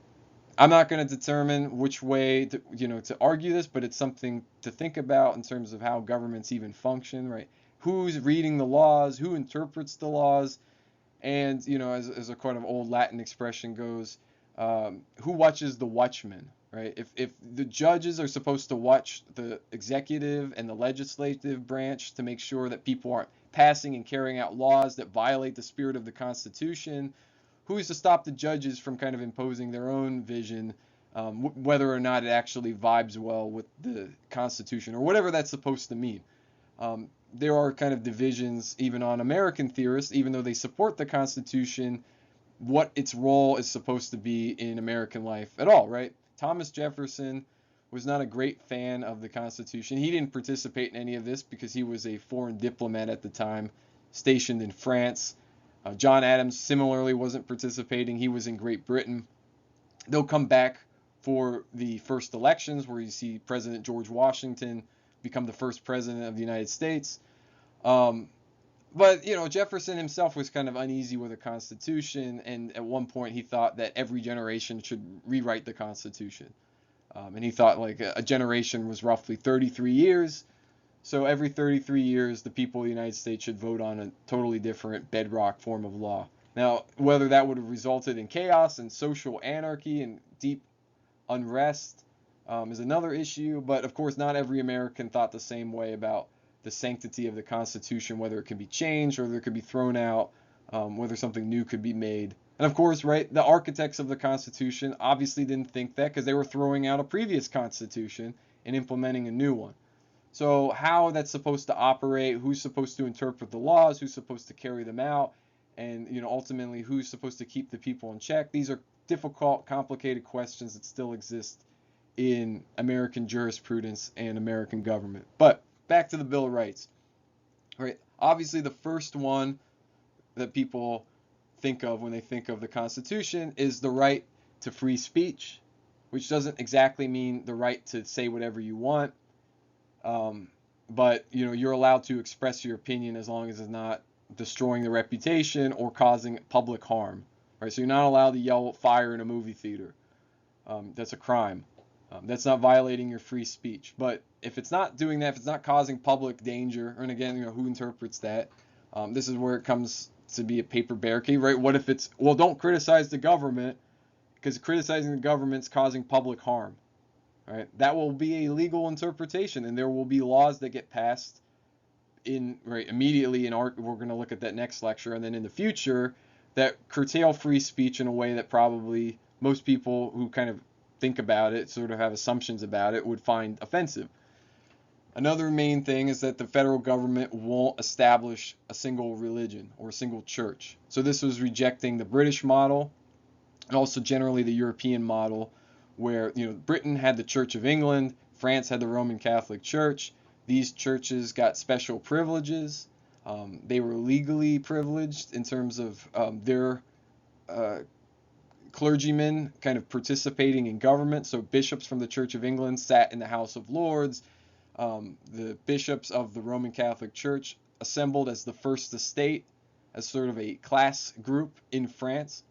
I'm not going to determine which way to argue this, but it's something to think about in terms of how governments even function, right? Who's reading the laws? Who interprets the laws? And as a kind of old Latin expression goes, who watches the watchmen, right? If the judges are supposed to watch the executive and the legislative branch to make sure that people aren't passing and carrying out laws that violate the spirit of the Constitution, who's to stop the judges from kind of imposing their own vision, whether or not it actually vibes well with the Constitution or whatever that's supposed to mean? There are kind of divisions even on American theorists, even though they support the Constitution, what its role is supposed to be in American life at all, right? Thomas Jefferson was not a great fan of the Constitution. He didn't participate in any of this because he was a foreign diplomat at the time, stationed in France. John Adams similarly wasn't participating. He was in Great Britain. They'll come back for the first elections where you see President George Washington become the first president of the United States. But Jefferson himself was kind of uneasy with the Constitution, and at one point he thought that every generation should rewrite the Constitution. And he thought like a generation was roughly 33 years. So every 33 years, the people of the United States should vote on a totally different bedrock form of law. Now, whether that would have resulted in chaos and social anarchy and deep unrest is another issue. But of course, not every American thought the same way about the sanctity of the Constitution, whether it could be changed or whether it could be thrown out, whether something new could be made. And of course, right, the architects of the Constitution obviously didn't think that because they were throwing out a previous Constitution and implementing a new one. So how that's supposed to operate, who's supposed to interpret the laws, who's supposed to carry them out, and ultimately who's supposed to keep the people in check, these are difficult, complicated questions that still exist in American jurisprudence and American government. But back to the Bill of Rights. All right, obviously the first one that people think of when they think of the Constitution is the right to free speech, which doesn't exactly mean the right to say whatever you want. But you're allowed to express your opinion as long as it's not destroying the reputation or causing public harm, right? So you're not allowed to yell fire in a movie theater. That's a crime. That's not violating your free speech. But if it's not doing that, if it's not causing public danger, and again, who interprets that? This is where it comes to be a paper barricade, right? What if it's, well, don't criticize the government because criticizing the government's causing public harm. Right? That will be a legal interpretation, and there will be laws that get passed immediately in art. We're going to look at that next lecture, and then in the future that curtail free speech in a way that probably most people who kind of think about it, sort of have assumptions about it, would find offensive. Another main thing is that the federal government won't establish a single religion or a single church. So this was rejecting the British model and also generally the European model, where Britain had the Church of England, France had the Roman Catholic Church. These churches got special privileges. They were legally privileged in terms of their clergymen kind of participating in government. So bishops from the Church of England sat in the House of Lords. The bishops of the Roman Catholic Church assembled as the first estate, as sort of a class group in France.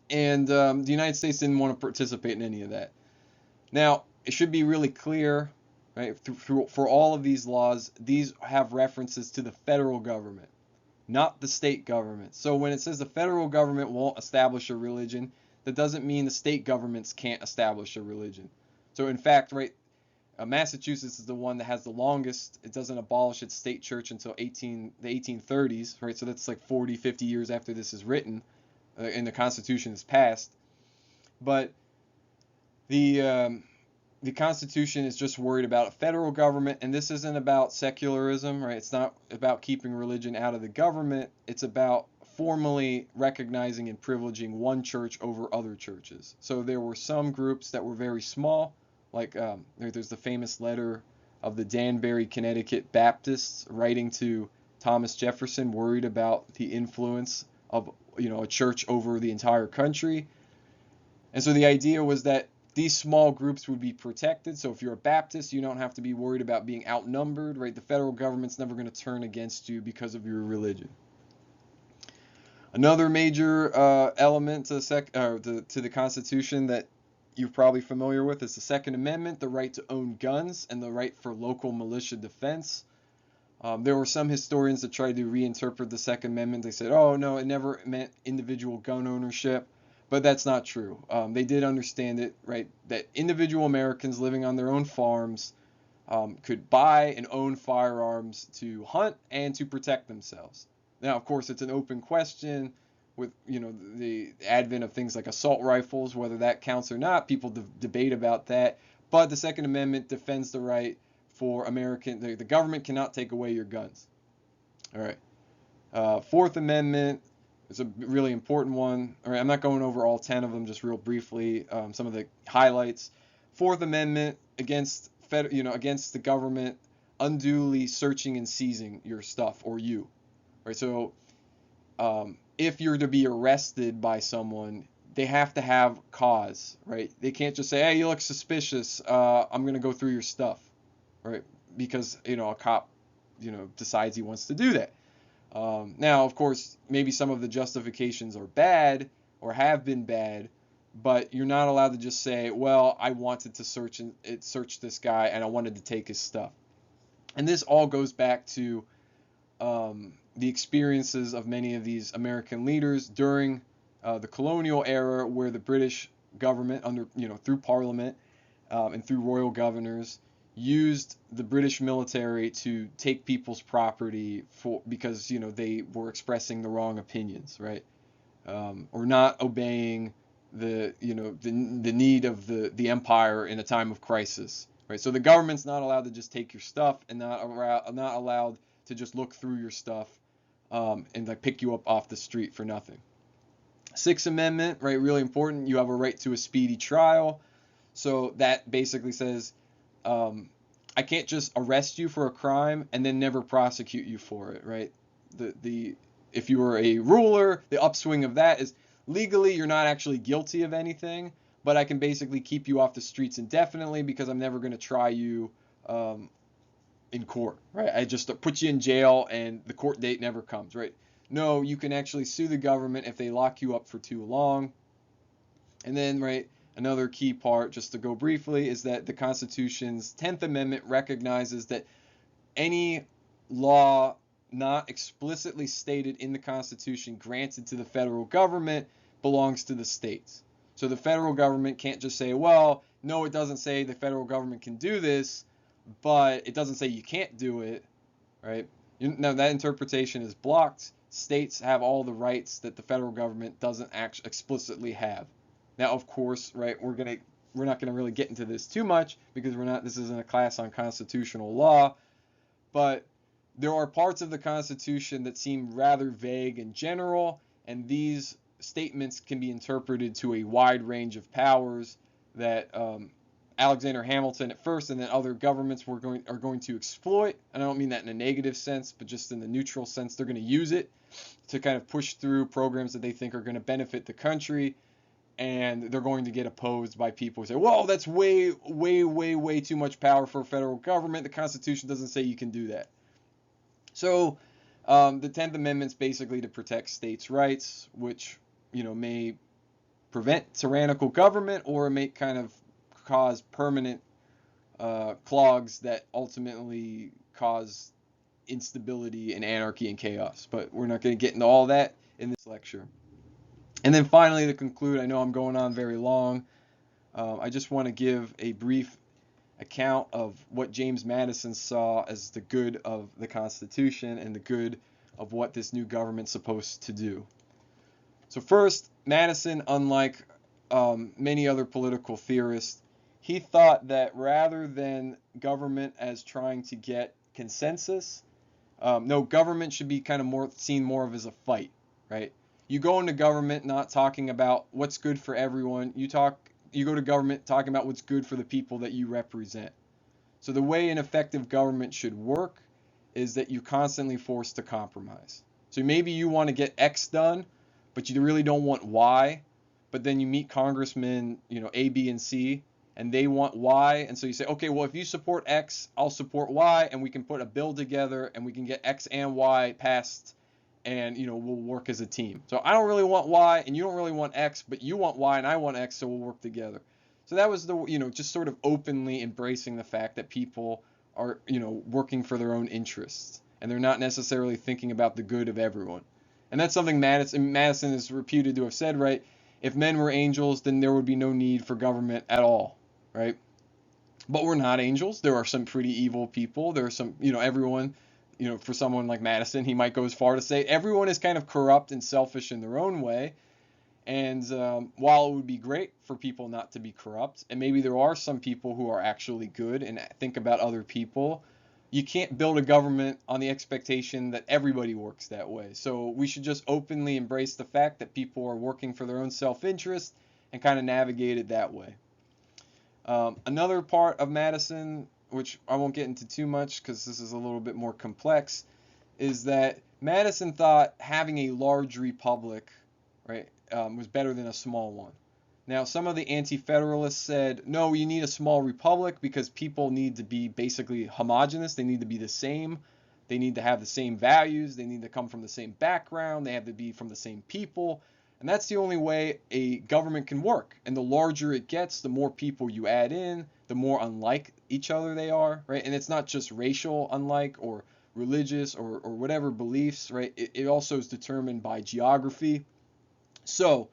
And the United States didn't want to participate in any of that. Now, it should be really clear, right, for all of these laws, these have references to the federal government, not the state government. So when it says the federal government won't establish a religion, that doesn't mean the state governments can't establish a religion. So in fact, right, Massachusetts is the one that has the longest. It doesn't abolish its state church until the 1830s, right? So that's like 40, 50 years after this is written. And the Constitution is passed, but the Constitution is just worried about a federal government, and this isn't about secularism, right? It's not about keeping religion out of the government. It's about formally recognizing and privileging one church over other churches. So there were some groups that were very small, Like there's the famous letter of the Danbury, Connecticut Baptists writing to Thomas Jefferson, worried about the influence of a church over the entire country. And so the idea was that these small groups would be protected. So if you're a Baptist, you don't have to be worried about being outnumbered, right? The federal government's never going to turn against you because of your religion. Another major element to the Constitution that you're probably familiar with is the Second Amendment, the right to own guns, and the right for local militia defense. There were some historians that tried to reinterpret the Second Amendment. They said, oh, no, it never meant individual gun ownership. But that's not true. They did understand it, right, that individual Americans living on their own farms could buy and own firearms to hunt and to protect themselves. Now, of course, it's an open question with the advent of things like assault rifles, whether that counts or not. People debate about that. But the Second Amendment defends the right for the government cannot take away your guns. All right. Fourth Amendment is a really important one. All right, I'm not going over all 10 of them, just real briefly. Some of the highlights. Fourth Amendment against the government unduly searching and seizing your stuff or you. Right. So if you're to be arrested by someone, they have to have cause. Right. They can't just say, hey, you look suspicious. I'm going to go through your stuff. Right. Because a cop decides he wants to do that. Now, of course, maybe some of the justifications are bad or have been bad, but you're not allowed to just say, well, I wanted to search this guy and I wanted to take his stuff. And this all goes back to the experiences of many of these American leaders during the colonial era, where the British government, through Parliament and through royal governors, used the British military to take people's property because they were expressing the wrong opinions, right? Or not obeying the need of the empire in a time of crisis, right? So the government's not allowed to just take your stuff and not allowed to just look through your stuff and like pick you up off the street for nothing. Sixth Amendment, right? Really important. You have a right to a speedy trial. So that basically says, I can't just arrest you for a crime and then never prosecute you for it, right? If you were a ruler, the upswing of that is legally you're not actually guilty of anything, but I can basically keep you off the streets indefinitely because I'm never going to try you in court, right? I just put you in jail and the court date never comes, right? No, you can actually sue the government if they lock you up for too long. And then, right, another key part, just to go briefly, is that the Constitution's 10th Amendment recognizes that any law not explicitly stated in the Constitution granted to the federal government belongs to the states. So the federal government can't just say, well, no, it doesn't say the federal government can do this, but it doesn't say you can't do it, right? Now that interpretation is blocked. States have all the rights that the federal government doesn't explicitly have. Now, of course, right, we're not gonna really get into this too much because this isn't a class on constitutional law, but there are parts of the Constitution that seem rather vague and general, and these statements can be interpreted to a wide range of powers that Alexander Hamilton at first and then other governments are going to exploit. And I don't mean that in a negative sense, but just in the neutral sense. They're going to use it to kind of push through programs that they think are going to benefit the country, and they're going to get opposed by people who say, well, that's way, way, way, way too much power for a federal government. The Constitution doesn't say you can do that. So the 10th Amendment's basically to protect states' rights, which may prevent tyrannical government or may kind of cause permanent clogs that ultimately cause instability and anarchy and chaos. But we're not going to get into all that in this lecture. And then finally, to conclude, I know I'm going on very long. I just want to give a brief account of what James Madison saw as the good of the Constitution and the good of what this new government's supposed to do. So first, Madison, unlike many other political theorists, he thought that rather than government as trying to get consensus, no, government should be kind of seen more of as a fight, right? You go into government not talking about what's good for everyone. You talk you go to government talking about what's good for the people that you represent. So the way an effective government should work is that you're constantly forced to compromise. So maybe you want to get X done, but you really don't want Y. But then you meet congressmen, A, B, and C, and they want Y. And so you say, okay, well, if you support X, I'll support Y, and we can put a bill together, and we can get X and Y passed, and we'll work as a team. So I don't really want Y, and you don't really want X, but you want Y, and I want X, so we'll work together. So that was just sort of openly embracing the fact that people are, working for their own interests, and they're not necessarily thinking about the good of everyone. And that's something Madison is reputed to have said, right? If men were angels, then there would be no need for government at all, right? But we're not angels. There are some pretty evil people. There are some, everyone, for someone like Madison, he might go as far to say everyone is kind of corrupt and selfish in their own way. And while it would be great for people not to be corrupt, and maybe there are some people who are actually good and think about other people, you can't build a government on the expectation that everybody works that way. So we should just openly embrace the fact that people are working for their own self-interest and kind of navigate it that way. Another part of Madison, which I won't get into too much because this is a little bit more complex, is that Madison thought having a large republic, right, was better than a small one. Now, some of the anti-federalists said, no, you need a small republic because people need to be basically homogenous. They need to be the same. They need to have the same values. They need to come from the same background. They have to be from the same people. And that's the only way a government can work. And the larger it gets, the more people you add in, the more unlike each other they are, right? And it's not just racial unlike or religious or whatever beliefs, right? It also is determined by geography. So,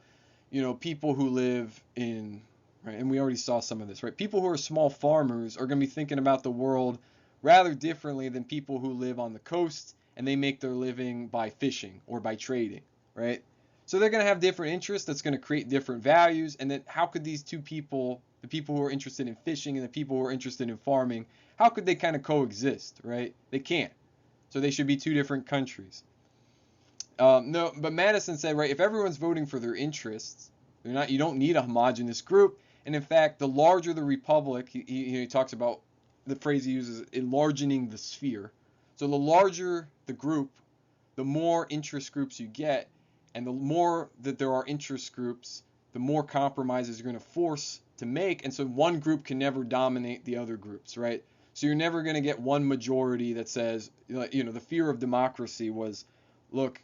people who live in, right, and we already saw some of this, right? People who are small farmers are going to be thinking about the world rather differently than people who live on the coast and they make their living by fishing or by trading, right? So they're going to have different interests. That's going to create different values. And then how could these two people, the people who are interested in fishing and the people who are interested in farming, how could they kind of coexist, right? They can't. So they should be two different countries. No, but Madison said, right, if everyone's voting for their interests, you don't need a homogenous group. And in fact, the larger the republic, he talks about the phrase he uses, enlarging the sphere. So the larger the group, the more interest groups you get, and the more that there are interest groups, the more compromises you're going to force to make. And so one group can never dominate the other groups, right? So you're never going to get one majority that says, the fear of democracy was, look,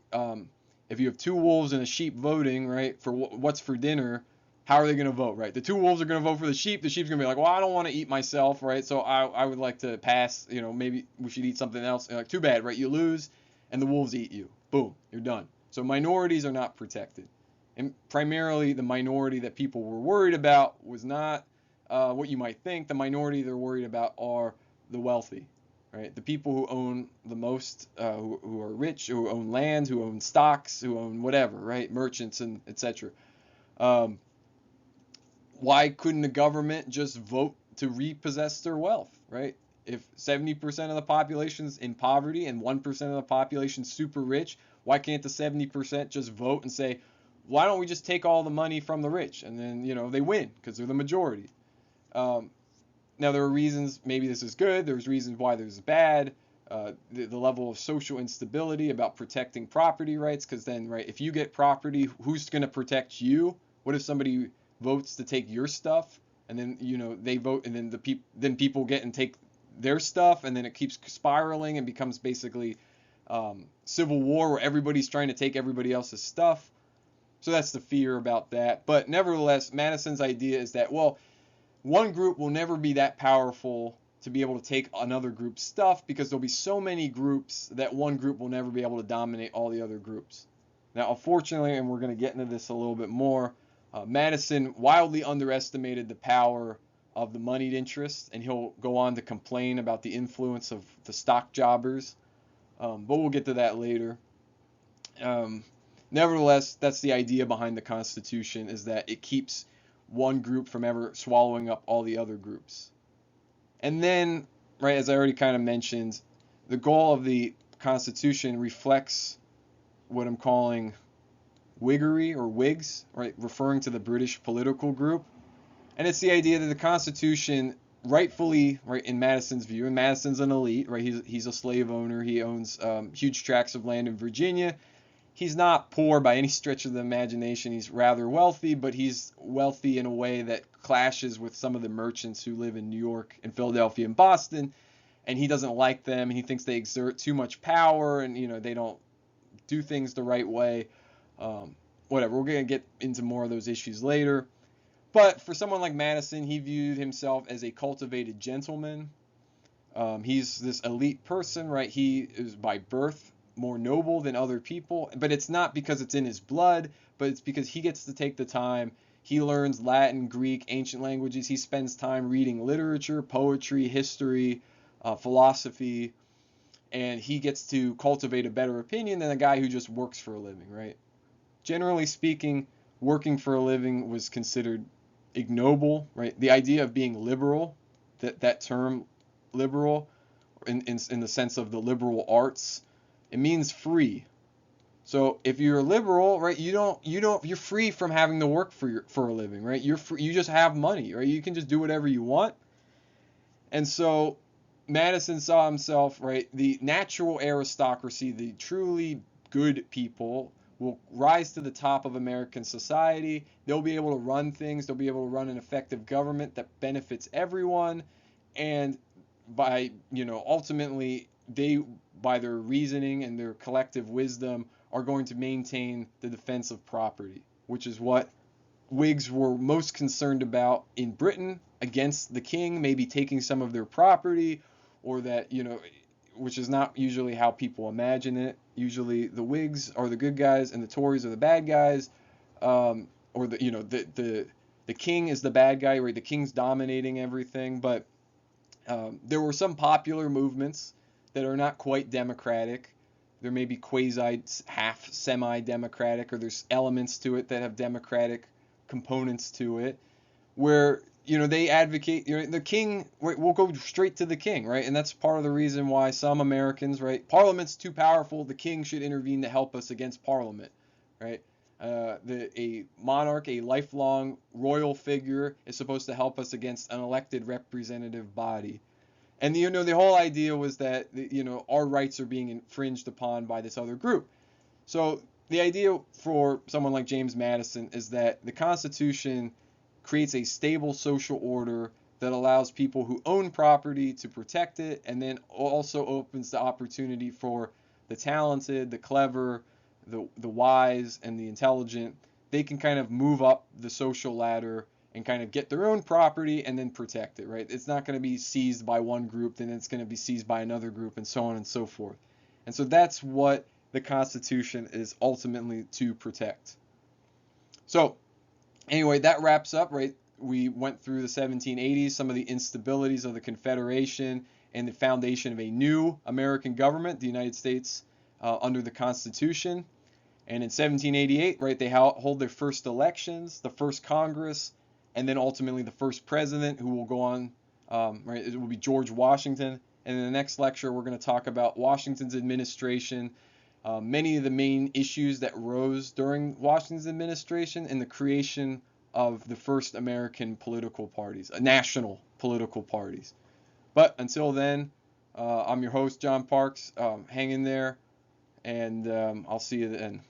if you have two wolves and a sheep voting, right, for what's for dinner, how are they going to vote, right? The two wolves are going to vote for the sheep. The sheep's going to be like, well, I don't want to eat myself, right? So I would like to pass, maybe we should eat something else. Like, too bad, right? You lose and the wolves eat you. Boom, you're done. So minorities are not protected. And primarily the minority that people were worried about was not what you might think. The minority they're worried about are the wealthy. Right? The people who own the most, who are rich, who own land, who own stocks, who own whatever, right? Merchants and etc. Why couldn't the government just vote to repossess their wealth, right? If 70% of the population's in poverty and 1% of the population's super rich, why can't the 70% just vote and say, why don't we just take all the money from the rich? And then, they win because they're the majority. Now, there are reasons maybe this is good. There's reasons why this is bad. The level of social instability about protecting property rights, because then, right, if you get property, who's going to protect you? What if somebody votes to take your stuff, and then they vote, and then people get and take their stuff, and then it keeps spiraling and becomes basically civil war where everybody's trying to take everybody else's stuff. So that's the fear about that. But nevertheless, Madison's idea is that, well, one group will never be that powerful to be able to take another group's stuff because there'll be so many groups that one group will never be able to dominate all the other groups. Now, unfortunately, and we're going to get into this a little bit more, Madison wildly underestimated the power of the moneyed interests, and he'll go on to complain about the influence of the stock jobbers, but we'll get to that later. Nevertheless, that's the idea behind the Constitution, is that it keeps one group from ever swallowing up all the other groups. And then, right, as I already kind of mentioned, the goal of the Constitution reflects what I'm calling Whiggery or Whigs, right, referring to the British political group. And it's the idea that the Constitution rightfully, right, in Madison's view, and Madison's an elite, right? He's a slave owner. He owns huge tracts of land in Virginia. He's not poor by any stretch of the imagination. He's rather wealthy, but he's wealthy in a way that clashes with some of the merchants who live in New York and Philadelphia and Boston, and he doesn't like them, and he thinks they exert too much power, and they don't do things the right way. Whatever. We're gonna get into more of those issues later. But for someone like Madison, he viewed himself as a cultivated gentleman. He's this elite person, right? He is by birth more noble than other people, but it's not because it's in his blood, but it's because he gets to take the time. He learns Latin, Greek, ancient languages. He spends time reading literature, poetry, history, philosophy, and he gets to cultivate a better opinion than a guy who just works for a living, right? Generally speaking, working for a living was considered ignoble, right? The idea of being liberal, that term liberal, in the sense of the liberal arts, it means free. So if you're a liberal, right, you're free from having to work for a living, right? You're free, you just have money, right? You can just do whatever you want. And so Madison saw himself, right, the natural aristocracy, the truly good people will rise to the top of American society. They'll be able to run things. They'll be able to run an effective government that benefits everyone. And by, ultimately, they, by their reasoning and their collective wisdom, are going to maintain the defense of property, which is what Whigs were most concerned about in Britain, against the king maybe taking some of their property, or that, which is not usually how people imagine it. Usually the Whigs are the good guys and the Tories are the bad guys, or the king is the bad guy, right? The king's dominating everything. But there were some popular movements that are not quite democratic. There may be quasi, half semi-democratic, or there's elements to it that have democratic components to it, where they advocate, the king, right, we'll go straight to the king, right? And that's part of the reason why some Americans, right, Parliament's too powerful, the king should intervene to help us against Parliament, right? A monarch, a lifelong royal figure, is supposed to help us against an elected representative body. And the whole idea was that our rights are being infringed upon by this other group. So the idea for someone like James Madison is that the Constitution creates a stable social order that allows people who own property to protect it, and then also opens the opportunity for the talented, the clever, the wise, and the intelligent. They can kind of move up the social ladder and kind of get their own property and then protect it, right? It's not going to be seized by one group, then it's going to be seized by another group, and so on and so forth. And so that's what the Constitution is ultimately to protect. So anyway, that wraps up, right? We went through the 1780s, some of the instabilities of the Confederation, and the foundation of a new American government, the United States, under the Constitution. And in 1788, right, they hold their first elections, the first Congress, and then ultimately the first president, who will go on, right, it will be George Washington. And in the next lecture, we're going to talk about Washington's administration, many of the main issues that rose during Washington's administration, and the creation of the first American political parties, national political parties. But until then, I'm your host, John Parks. Hang in there, and I'll see you then.